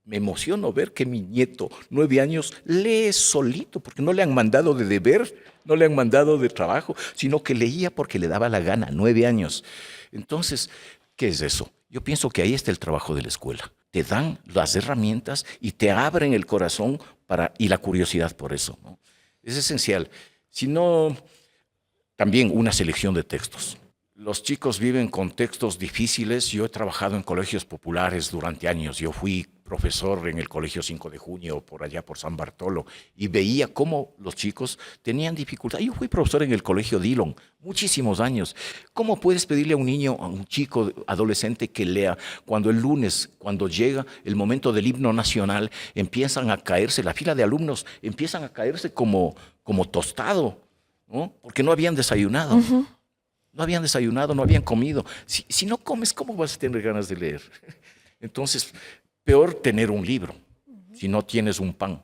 me emociono ver que mi nieto, 9 años, lee solito, porque no le han mandado de deber, no le han mandado de trabajo, sino que leía porque le daba la gana, 9 años. Entonces, ¿qué es eso? Yo pienso que ahí está el trabajo de la escuela. Te dan las herramientas y te abren el corazón y la curiosidad por eso, ¿no? Es esencial. Si no, también una selección de textos. Los chicos viven con textos difíciles. Yo he trabajado en colegios populares durante años. Yo fui profesor en el Colegio 5 de Junio, por allá por San Bartolo, y veía cómo los chicos tenían dificultad. Yo fui profesor en el Colegio Dillon muchísimos años. ¿Cómo puedes pedirle a un niño, a un chico adolescente que lea cuando el lunes, cuando llega el momento del himno nacional, empiezan a caerse, la fila de alumnos empiezan a caerse como tostado, ¿no? Porque no habían desayunado. Uh-huh. No habían desayunado, no habían comido. Si no comes, ¿cómo vas a tener ganas de leer? Entonces, peor tener un libro si no tienes un pan.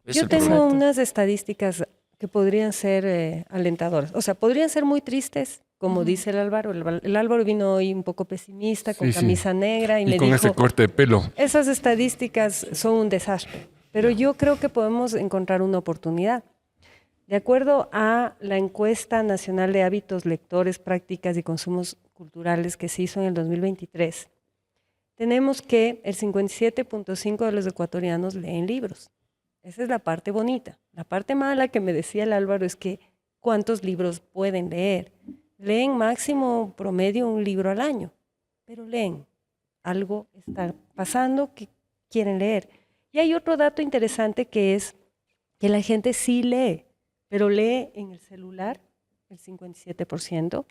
Yo tengo unas estadísticas que podrían ser alentadoras. O sea, podrían ser muy tristes, como dice el Álvaro. El Álvaro vino hoy un poco pesimista, con camisa negra. Y me con dijo, ese corte de pelo. Esas estadísticas son un desastre. Pero yo creo que podemos encontrar una oportunidad. De acuerdo a la encuesta nacional de hábitos lectores, prácticas y consumos culturales que se hizo en el 2023, tenemos que el 57.5% de los ecuatorianos leen libros. Esa es la parte bonita. La parte mala que me decía el Álvaro es que ¿cuántos libros pueden leer? Leen máximo promedio un libro al año, pero leen. Algo está pasando que quieren leer. Y hay otro dato interesante que es que la gente sí lee, pero lee en el celular el 57%,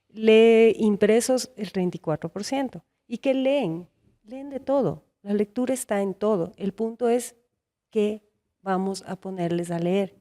lee impresos el 34%. ¿Y qué leen? Leen de todo. La lectura está en todo. El punto es qué vamos a ponerles a leer.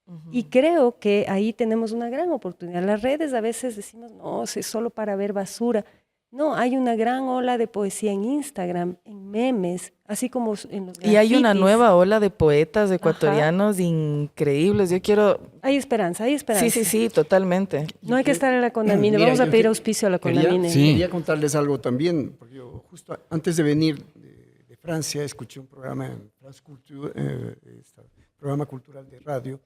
Uh-huh. Y creo que ahí tenemos una gran oportunidad. Las redes a veces decimos, no, es solo para ver basura. No, hay una gran ola de poesía en Instagram, en memes, así como en los grafitis. Y hay una nueva ola de poetas ecuatorianos. Ajá. Increíbles. Yo quiero... Hay esperanza, hay esperanza. Sí, totalmente. No hay que estar en la Condamine. Vamos a pedir auspicio a la Condamine. Quería contarles algo también, porque yo justo antes de venir de Francia escuché un programa en France Culture, programa cultural de radio,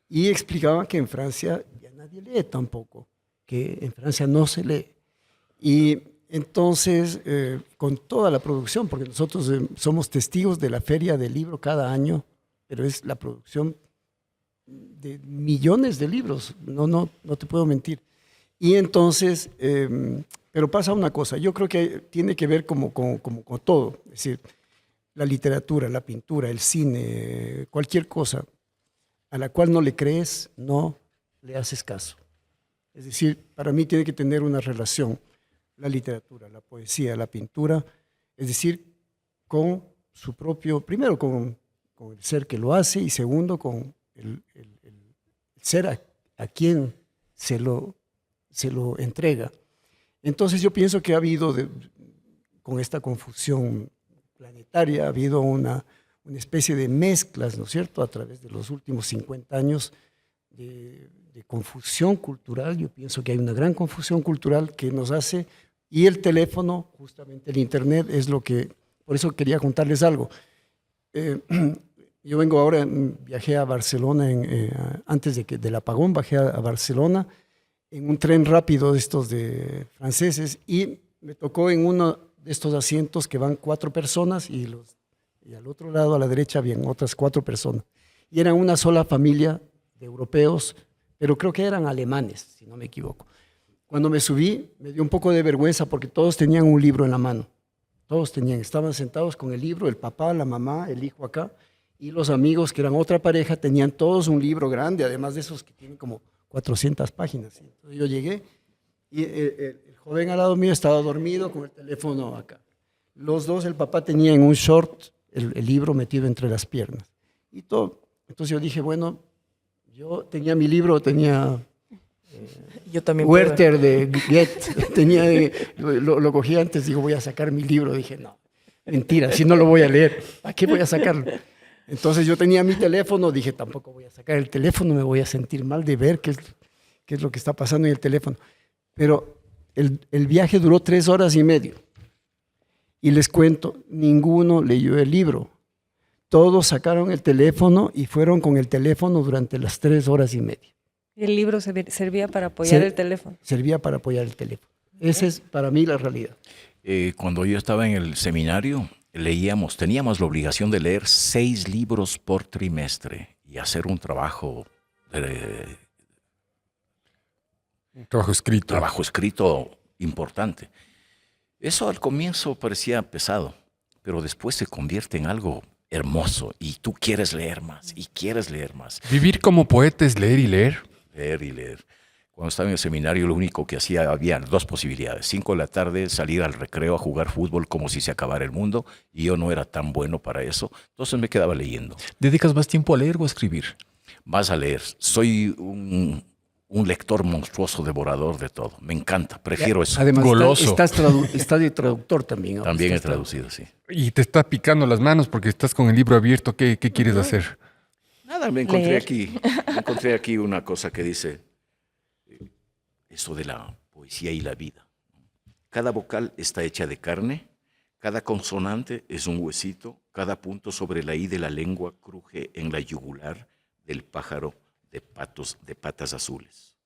y explicaban que en Francia ya nadie lee tampoco, que en Francia no se lee. Y entonces, con toda la producción, porque nosotros somos testigos de la Feria del Libro cada año, pero es la producción de millones de libros, no te puedo mentir. Y entonces, pero pasa una cosa, yo creo que tiene que ver como con todo, es decir, la literatura, la pintura, el cine, cualquier cosa a la cual no le crees, no le haces caso. Es decir, para mí tiene que tener una relación. La literatura, la poesía, la pintura, Es decir, con su propio, primero con el ser que lo hace y segundo con el ser a quien se lo entrega. Entonces yo pienso que ha habido, con esta confusión planetaria, ha habido una especie de mezclas, ¿no es cierto?, a través de los últimos 50 años de confusión cultural. Yo pienso que hay una gran confusión cultural que nos hace, y el teléfono, justamente el internet, es lo que, por eso quería contarles algo. Yo vengo ahora, viajé a Barcelona, antes del apagón, bajé a Barcelona en un tren rápido de estos de franceses y me tocó en uno de estos asientos que van 4 personas y al otro lado, a la derecha, habían otras 4 personas. Y eran una sola familia de europeos, pero creo que eran alemanes, si no me equivoco. Cuando me subí, me dio un poco de vergüenza porque todos tenían un libro en la mano. Todos estaban sentados con el libro, el papá, la mamá, el hijo acá, y los amigos, que eran otra pareja, tenían todos un libro grande, además de esos que tienen como 400 páginas. Entonces yo llegué y el joven al lado mío estaba dormido con el teléfono acá. Los dos, el papá tenía en un short el libro metido entre las piernas. Y todo. Entonces yo dije, bueno, yo tenía mi libro, tenía Yo también Werther de Goethe, lo cogí antes, digo, voy a sacar mi libro. Dije, no, mentira, si no lo voy a leer, ¿a qué voy a sacarlo? Entonces yo tenía mi teléfono, dije, tampoco voy a sacar el teléfono, me voy a sentir mal de ver qué es lo que está pasando en el teléfono. Pero el viaje duró 3 horas y media. Y les cuento, ninguno leyó el libro. Todos sacaron el teléfono y fueron con el teléfono durante las 3 horas y media. Y el libro servía para apoyar el teléfono. Servía para apoyar el teléfono. Esa es para mí la realidad. Cuando yo estaba en el seminario, teníamos la obligación de leer 6 libros por trimestre y hacer un trabajo escrito importante. Eso al comienzo parecía pesado, pero después se convierte en algo hermoso y tú quieres leer más y quieres leer más. Vivir como poeta es leer y leer. Leer y leer. Cuando estaba en el seminario, lo único que hacía, había 2 posibilidades. 5 de la tarde, salir al recreo a jugar fútbol como si se acabara el mundo, y yo no era tan bueno para eso, entonces me quedaba leyendo. ¿Dedicas más tiempo a leer o a escribir? Más a leer. Soy un lector monstruoso, devorador de todo. Me encanta, prefiero eso. Además, Goloso. Estás de traductor también. Ahora. También he traducido, sí. Y te está picando las manos porque estás con el libro abierto. ¿Qué quieres hacer? Nada, me encontré aquí una cosa que dice eso de la poesía y la vida. Cada vocal está hecha de carne, cada consonante es un huesito, cada punto sobre la i de la lengua cruje en la yugular del pájaro de patas azules.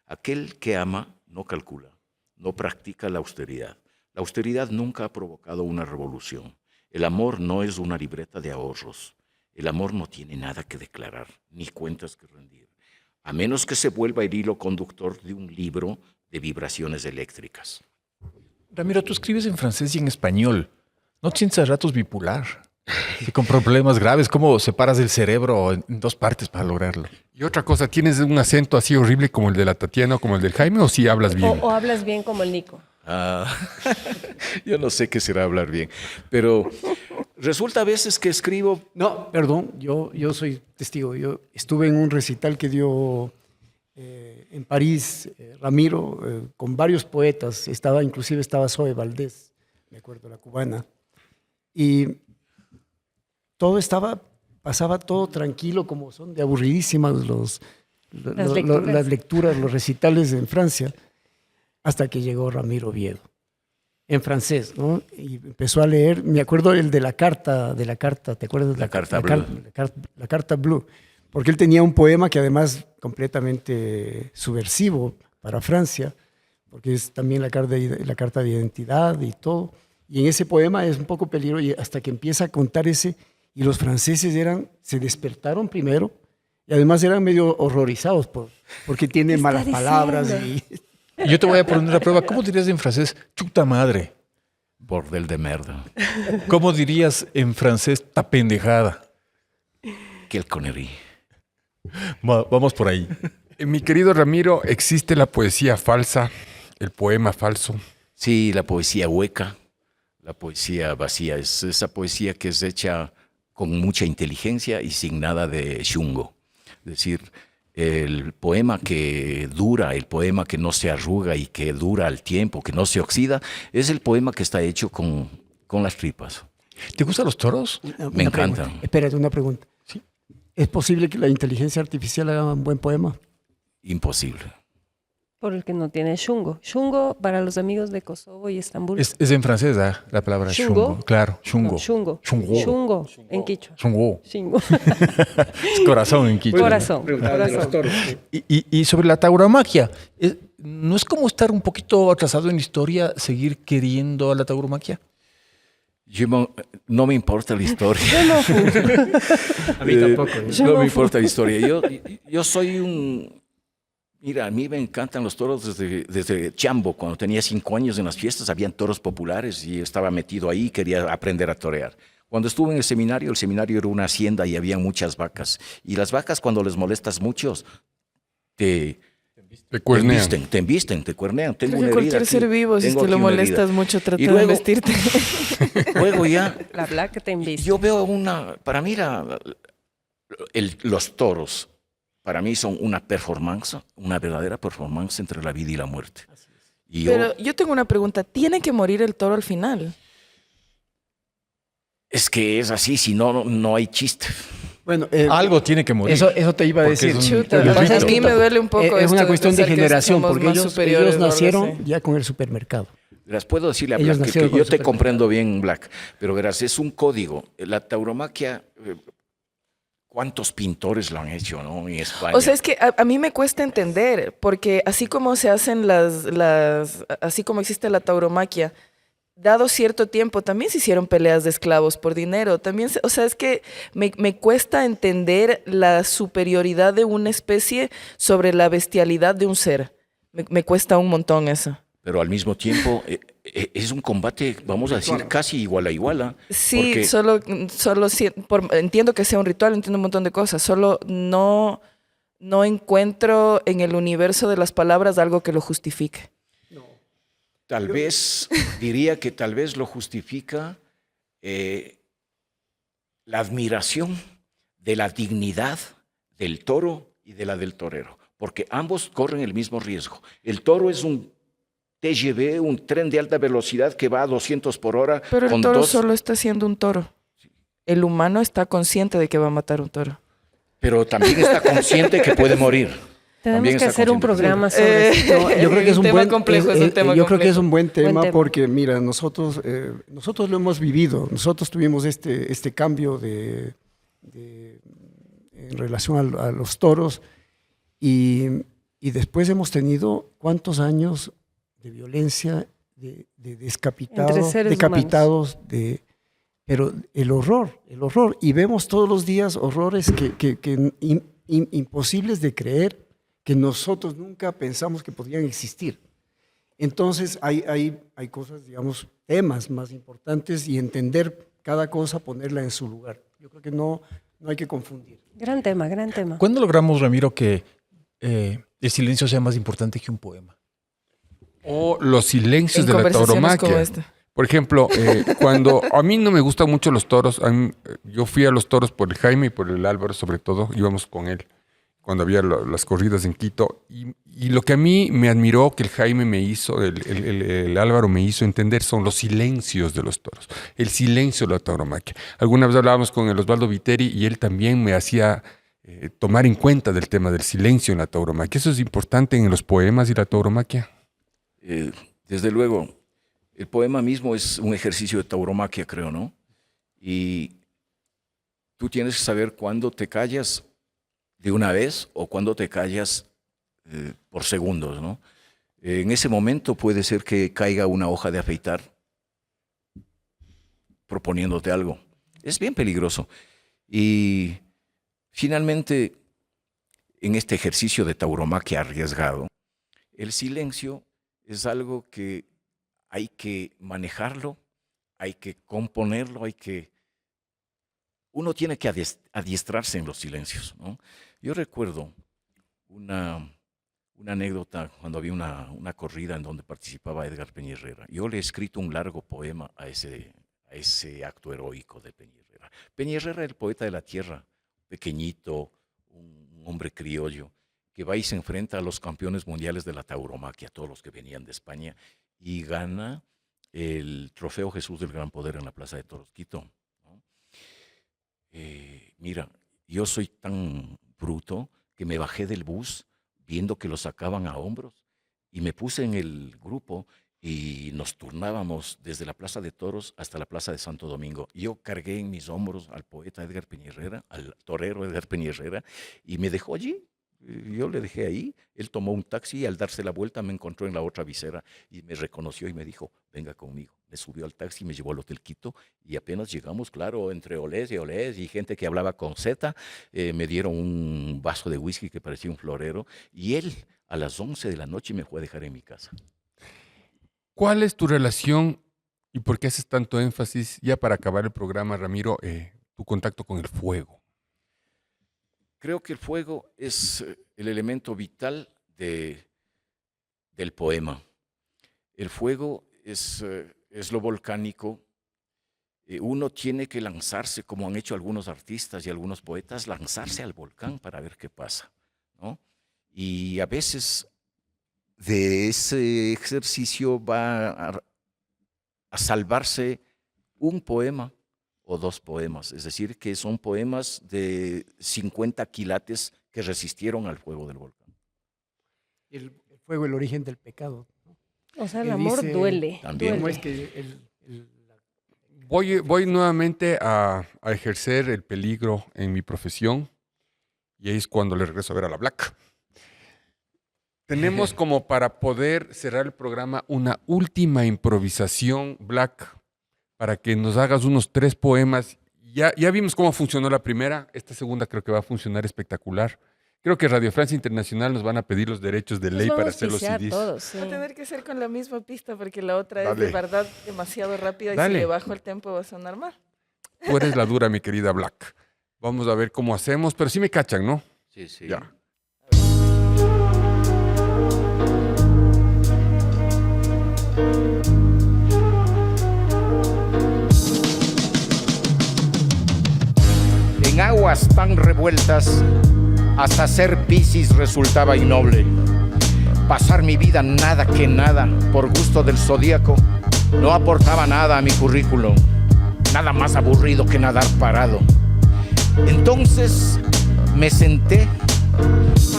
Aquel que ama no calcula, no practica la austeridad. La austeridad nunca ha provocado una revolución. El amor no es una libreta de ahorros. El amor no tiene nada que declarar, ni cuentas que rendir, a menos que se vuelva el hilo conductor de un libro de vibraciones eléctricas. Ramiro, tú escribes en francés y en español. ¿No te sientes a ratos bipolar? Y con problemas graves, ¿cómo separas el cerebro en 2 partes para lograrlo? Y otra cosa, ¿tienes un acento así horrible como el de la Tatiana o como el del Jaime, o sí hablas bien? O hablas bien como el Nico. Yo no sé qué será hablar bien, pero resulta a veces que escribo... No, perdón, yo soy testigo. Yo estuve en un recital que dio en París, Ramiro, con varios poetas. Inclusive estaba Zoe Valdés, me acuerdo, la cubana. Y pasaba todo tranquilo, como son de aburridísimas las lecturas, los recitales en Francia, hasta que llegó Ramiro Oviedo, en francés, ¿no? Y empezó a leer, me acuerdo el de la carta, ¿te acuerdas? La carta Bleu. La carta Bleu, porque él tenía un poema que además completamente subversivo para Francia, porque es también la carta de identidad y todo. Y en ese poema es un poco peligroso, y hasta que empieza a contar ese, y los franceses se despertaron primero, y además eran medio horrorizados porque tiene malas palabras. Y yo te voy a poner una prueba. ¿Cómo dirías en francés chuta madre? Bordel de merda. ¿Cómo dirías en francés ta pendejada? Quelle connerie. Vamos por ahí. Mi querido Ramiro, ¿existe la poesía falsa, el poema falso? Sí, la poesía hueca, La poesía vacía es esa poesía que es hecha con mucha inteligencia y sin nada de chungo. Es decir, el poema que dura, el poema que no se arruga y que dura al tiempo, que no se oxida, es el poema que está hecho con las tripas. ¿Te gustan los toros? Me encantan. Espérate, una pregunta. ¿Es posible que la inteligencia artificial haga un buen poema? Imposible. Por el que no tiene shungo. Shungo, para los amigos de Kosovo y Estambul. Es en francés, la palabra ¿Shungo? shungo. Claro, shungo. No, shungo. Shungo. Shungo, en quichua. Shungo. Shungo. Es corazón en quichua. Corazón. Y sobre la tauromaquia, ¿no es como estar un poquito atrasado en la historia seguir queriendo a la tauromaquia? No me importa la historia. A mí tampoco. No me importa la historia. Yo soy un... Mira, a mí me encantan los toros desde chambo. Cuando tenía 5 años en las fiestas, habían toros populares y estaba metido ahí, quería aprender a torear. Cuando estuve en el seminario era una hacienda y había muchas vacas. Y las vacas, cuando les molestas mucho, te embisten, te cuernean. Tengo Creo una que herida cualquier aquí, ser vivo, si es tengo que lo aquí una herida. molestas mucho, trata Y de luego- vestirte. Luego ya, La black te invita. yo veo para mí los toros, para mí son una performance, una verdadera performance entre la vida y la muerte. Y Pero yo tengo una pregunta. ¿Tiene que morir el toro al final? es que es así, si no, no hay chiste. Bueno, Algo tiene que morir. eso te iba a Porque decir. es un- Chuta, Lo a repito. mí me duele un poco Es esto una cuestión de pensar que generación, somos porque más ellos superiores o algo nacieron así. ya con el supermercado. Verás, puedo decirle a Ellos Black nacieron que con yo el te supermercado. comprendo bien, Black, pero verás, es un código. La tauromaquia, ¿cuántos pintores lo han hecho, no? En España. O sea, es que a mí me cuesta entender, porque así como se hacen así como existe la tauromaquia, dado cierto tiempo, también se hicieron peleas de esclavos por dinero. También, o sea, es que me cuesta entender la superioridad de una especie sobre la bestialidad de un ser. Me cuesta un montón eso. Pero al mismo tiempo es un combate, vamos a decir, casi igual a igual. ¿Ah? Sí, Porque solo entiendo que sea un ritual, entiendo un montón de cosas, solo no encuentro en el universo de las palabras algo que lo justifique. tal vez, diría que tal vez lo justifica la admiración de la dignidad del toro y de la del torero, porque ambos corren el mismo riesgo. El toro es un TGV, un tren de alta velocidad que va a 200 por hora. Pero el con toro dos, solo está siendo un toro. El humano está consciente de que va a matar un toro. pero también está consciente que puede morir. Tenemos También que está hacer un consciente. programa sobre esto. No, yo creo que es un tema buen complejo, es un tema yo creo que es complejo. un buen tema, tema. porque mira, nosotros lo hemos vivido. Nosotros tuvimos este cambio en relación a los toros y después hemos tenido cuántos años de violencia, de Entre seres decapitados, pero el horror, y vemos todos los días horrores imposibles de creer, que nosotros nunca pensamos que podían existir. Entonces hay cosas, digamos, temas más importantes, y entender cada cosa, ponerla en su lugar. Yo creo que no hay que confundir. Gran tema, gran tema. ¿Cuándo logramos, Ramiro, que el silencio sea más importante que un poema? O los silencios En de la conversaciones como tauromaquia. esta. Por ejemplo, cuando a mí no me gustan mucho los toros, yo fui a los toros por el Jaime y por el Álvaro, sobre todo, íbamos con él cuando había las corridas en Quito. Y lo que a mí me admiró que el Jaime me hizo, el Álvaro me hizo entender, son los silencios de los toros, el silencio de la tauromaquia. Alguna vez hablábamos con el Osvaldo Viteri y él también me hacía tomar en cuenta del tema del silencio en la tauromaquia. ¿Eso es importante en los poemas y la tauromaquia? Desde luego, el poema mismo es un ejercicio de tauromaquia, creo, ¿no? Y tú tienes que saber cuándo te callas de una vez o cuándo te callas por segundos, ¿no? En ese momento puede ser que caiga una hoja de afeitar proponiéndote algo. Es bien peligroso. Y finalmente, en este ejercicio de tauromaquia arriesgado, el silencio es algo que hay que manejarlo, hay que componerlo, uno tiene que adiestrarse en los silencios, ¿no? Yo recuerdo una una anécdota cuando había una corrida en donde participaba Edgar Peña-Herrera. Yo le he escrito un largo poema a ese acto heroico de Peña-Herrera. Peña-Herrera era el poeta de la tierra, pequeñito, un hombre criollo, que va y se enfrenta a los campeones mundiales de la tauromaquia, todos los que venían de España, y gana el trofeo Jesús del Gran Poder en la Plaza de Toros, Quito, ¿no? Mira, yo soy tan bruto que me bajé del bus viendo que lo sacaban a hombros y me puse en el grupo y nos turnábamos desde la Plaza de Toros hasta la Plaza de Santo Domingo. Yo cargué en mis hombros al poeta Edgar Peña-Herrera, al torero Edgar Peña-Herrera, y me dejó allí. Yo le dejé ahí, él tomó un taxi y al darse la vuelta me encontró en la otra visera y me reconoció y me dijo, venga conmigo. Me subió al taxi, me llevó al Hotel Quito y apenas llegamos, claro, entre olés y gente que hablaba con Z, me dieron un vaso de whisky que parecía un florero y él a las 11 de la noche me fue a dejar en mi casa. ¿Cuál es tu relación y por qué haces tanto énfasis, ya para acabar el programa, Ramiro, tu contacto con el fuego? Creo que el fuego es el elemento vital del poema. El fuego es lo volcánico. Uno tiene que lanzarse, como han hecho algunos artistas y algunos poetas, lanzarse al volcán para ver qué pasa, ¿no? Y a veces de ese ejercicio va a salvarse un poema o dos poemas, es decir, que son poemas de 50 quilates que resistieron al fuego del volcán. El fuego, el origen del pecado, ¿no? O sea, el amor duele. También. ¿Cómo duele. es que Voy nuevamente a ejercer el peligro en mi profesión y ahí es cuando le regreso a ver a la Black. Tenemos como para poder cerrar el programa una última improvisación, Black, para que nos hagas unos 3 poemas. Ya vimos cómo funcionó la primera, esta segunda creo que va a funcionar espectacular. Creo que Radio Francia Internacional nos van a pedir los derechos de ley para hacer los CDs. Todos, sí. Va a tener que ser con la misma pista porque la otra es Dale. de verdad demasiado rápida y Dale. si le bajo el tempo va a sonar mal. Tú eres la dura, mi querida Black. Vamos a ver cómo hacemos, pero sí me cachan, ¿no? Sí, sí. Ya. En aguas tan revueltas, hasta ser Piscis resultaba innoble. Pasar mi vida nada que nada, por gusto del zodíaco, no aportaba nada a mi currículum. Nada más aburrido que nadar parado. Entonces me senté,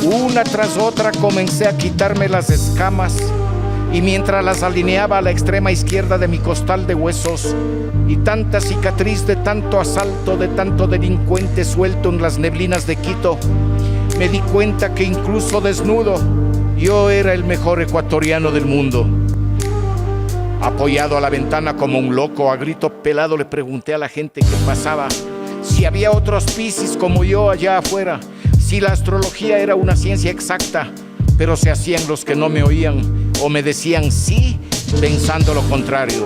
una tras otra comencé a quitarme las escamas y mientras las alineaba a la extrema izquierda de mi costal de huesos y tanta cicatriz de tanto asalto, de tanto delincuente suelto en las neblinas de Quito, me di cuenta que incluso desnudo yo era el mejor ecuatoriano del mundo. Apoyado a la ventana como un loco, a grito pelado le pregunté a la gente que pasaba si había otros Piscis como yo allá afuera, si la astrología era una ciencia exacta, pero se hacían los que no me oían o me decían sí pensando lo contrario.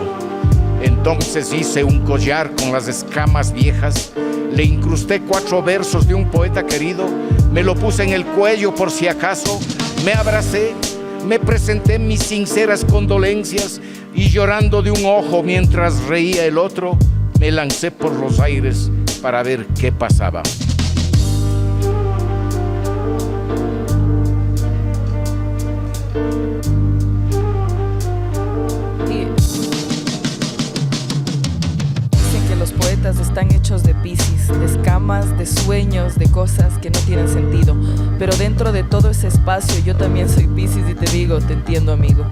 Entonces hice un collar con las escamas viejas, le incrusté 4 versos de un poeta querido, me lo puse en el cuello por si acaso, me abracé, me presenté mis sinceras condolencias y llorando de un ojo mientras reía el otro, me lancé por los aires para ver qué pasaba. Dicen que los poetas están hechos de Piscis, de escamas, de sueños, de cosas que no tienen sentido. Pero dentro de todo ese espacio yo también soy Piscis y te digo, te entiendo, amigo.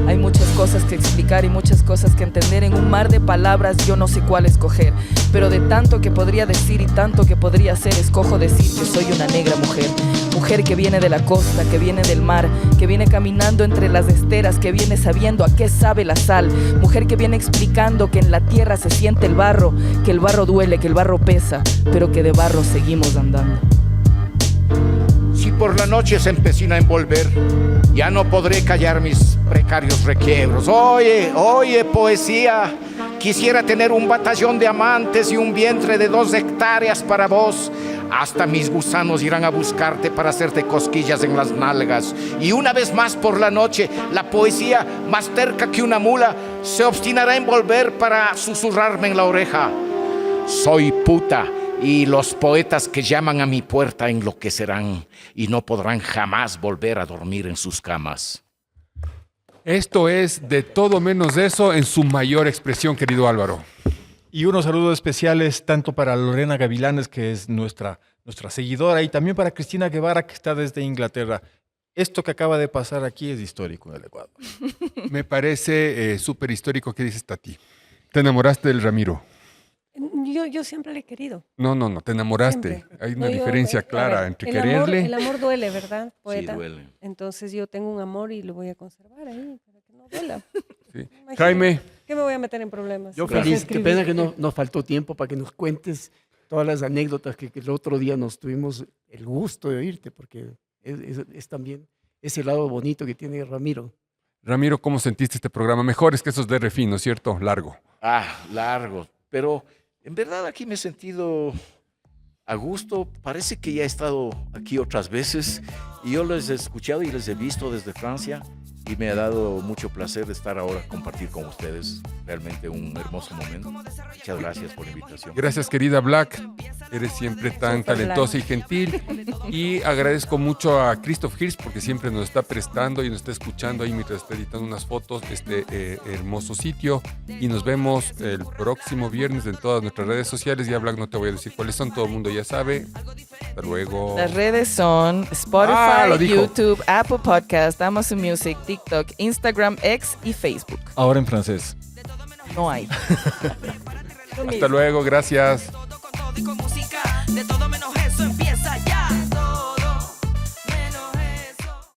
Hay muchas cosas que explicar y muchas cosas que entender. En un mar de palabras yo no sé cuál escoger, pero de tanto que podría decir y tanto que podría hacer, escojo decir que soy una negra mujer. Mujer que viene de la costa, que viene del mar, que viene caminando entre las esteras, que viene sabiendo a qué sabe la sal. Mujer que viene explicando que en la tierra se siente el barro, que el barro duele, que el barro pesa, pero que de barro seguimos andando. Si por la noche se empecina a envolver, ya no podré callar mis precarios requiebros. Oye, oye, poesía, quisiera tener un batallón de amantes y un vientre de 2 hectáreas para vos. Hasta mis gusanos irán a buscarte para hacerte cosquillas en las nalgas. Y una vez más por la noche, la poesía, más terca que una mula, se obstinará en volver para susurrarme en la oreja. Soy puta, y los poetas que llaman a mi puerta enloquecerán y no podrán jamás volver a dormir en sus camas. Esto es De Todo Menos Eso en su mayor expresión, querido Álvaro. Y unos saludos especiales tanto para Lorena Gavilanes, que es nuestra seguidora, y también para Cristina Guevara, que está desde Inglaterra. Esto que acaba de pasar aquí es histórico en el Ecuador. Me parece súper histórico. ¿Qué dices, Tati? ¿Te enamoraste del Ramiro? Yo siempre le he querido. No, te enamoraste. Siempre. Hay una diferencia clara entre quererle. El amor duele, ¿verdad, poeta? Sí, duele. Entonces yo tengo un amor y lo voy a conservar ahí, para que no duela. Sí. Imagínate, Jaime. ¿qué me voy a meter en problemas? Yo Claro. feliz, qué pena que no nos faltó tiempo para que nos cuentes todas las anécdotas que el otro día nos tuvimos el gusto de oírte, porque es también ese lado bonito que tiene Ramiro. Ramiro, ¿cómo sentiste este programa? Mejor es que esos de Refin, ¿no es cierto? Largo. Largo, pero en verdad aquí me he sentido a gusto. Parece que ya he estado aquí otras veces y yo les he escuchado y les he visto desde Francia y me ha dado mucho placer estar ahora, compartir con ustedes. Realmente un hermoso momento. Muchas gracias por la invitación. Gracias, querida Black. Eres siempre tan Súper talentosa y gentil. Y agradezco mucho a Christoph Hirsch porque siempre nos está prestando y nos está escuchando ahí mientras está editando unas fotos de este hermoso sitio. Y nos vemos el próximo viernes en todas nuestras redes sociales. Ya, Black, no te voy a decir cuáles son, todo el mundo ya sabe. Hasta luego. Las redes son Spotify, lo dijo. YouTube, Apple Podcast, Amazon Music, TikTok, Instagram, X y Facebook. Ahora en francés. No hay. Hasta luego, gracias. Con música, de todo menos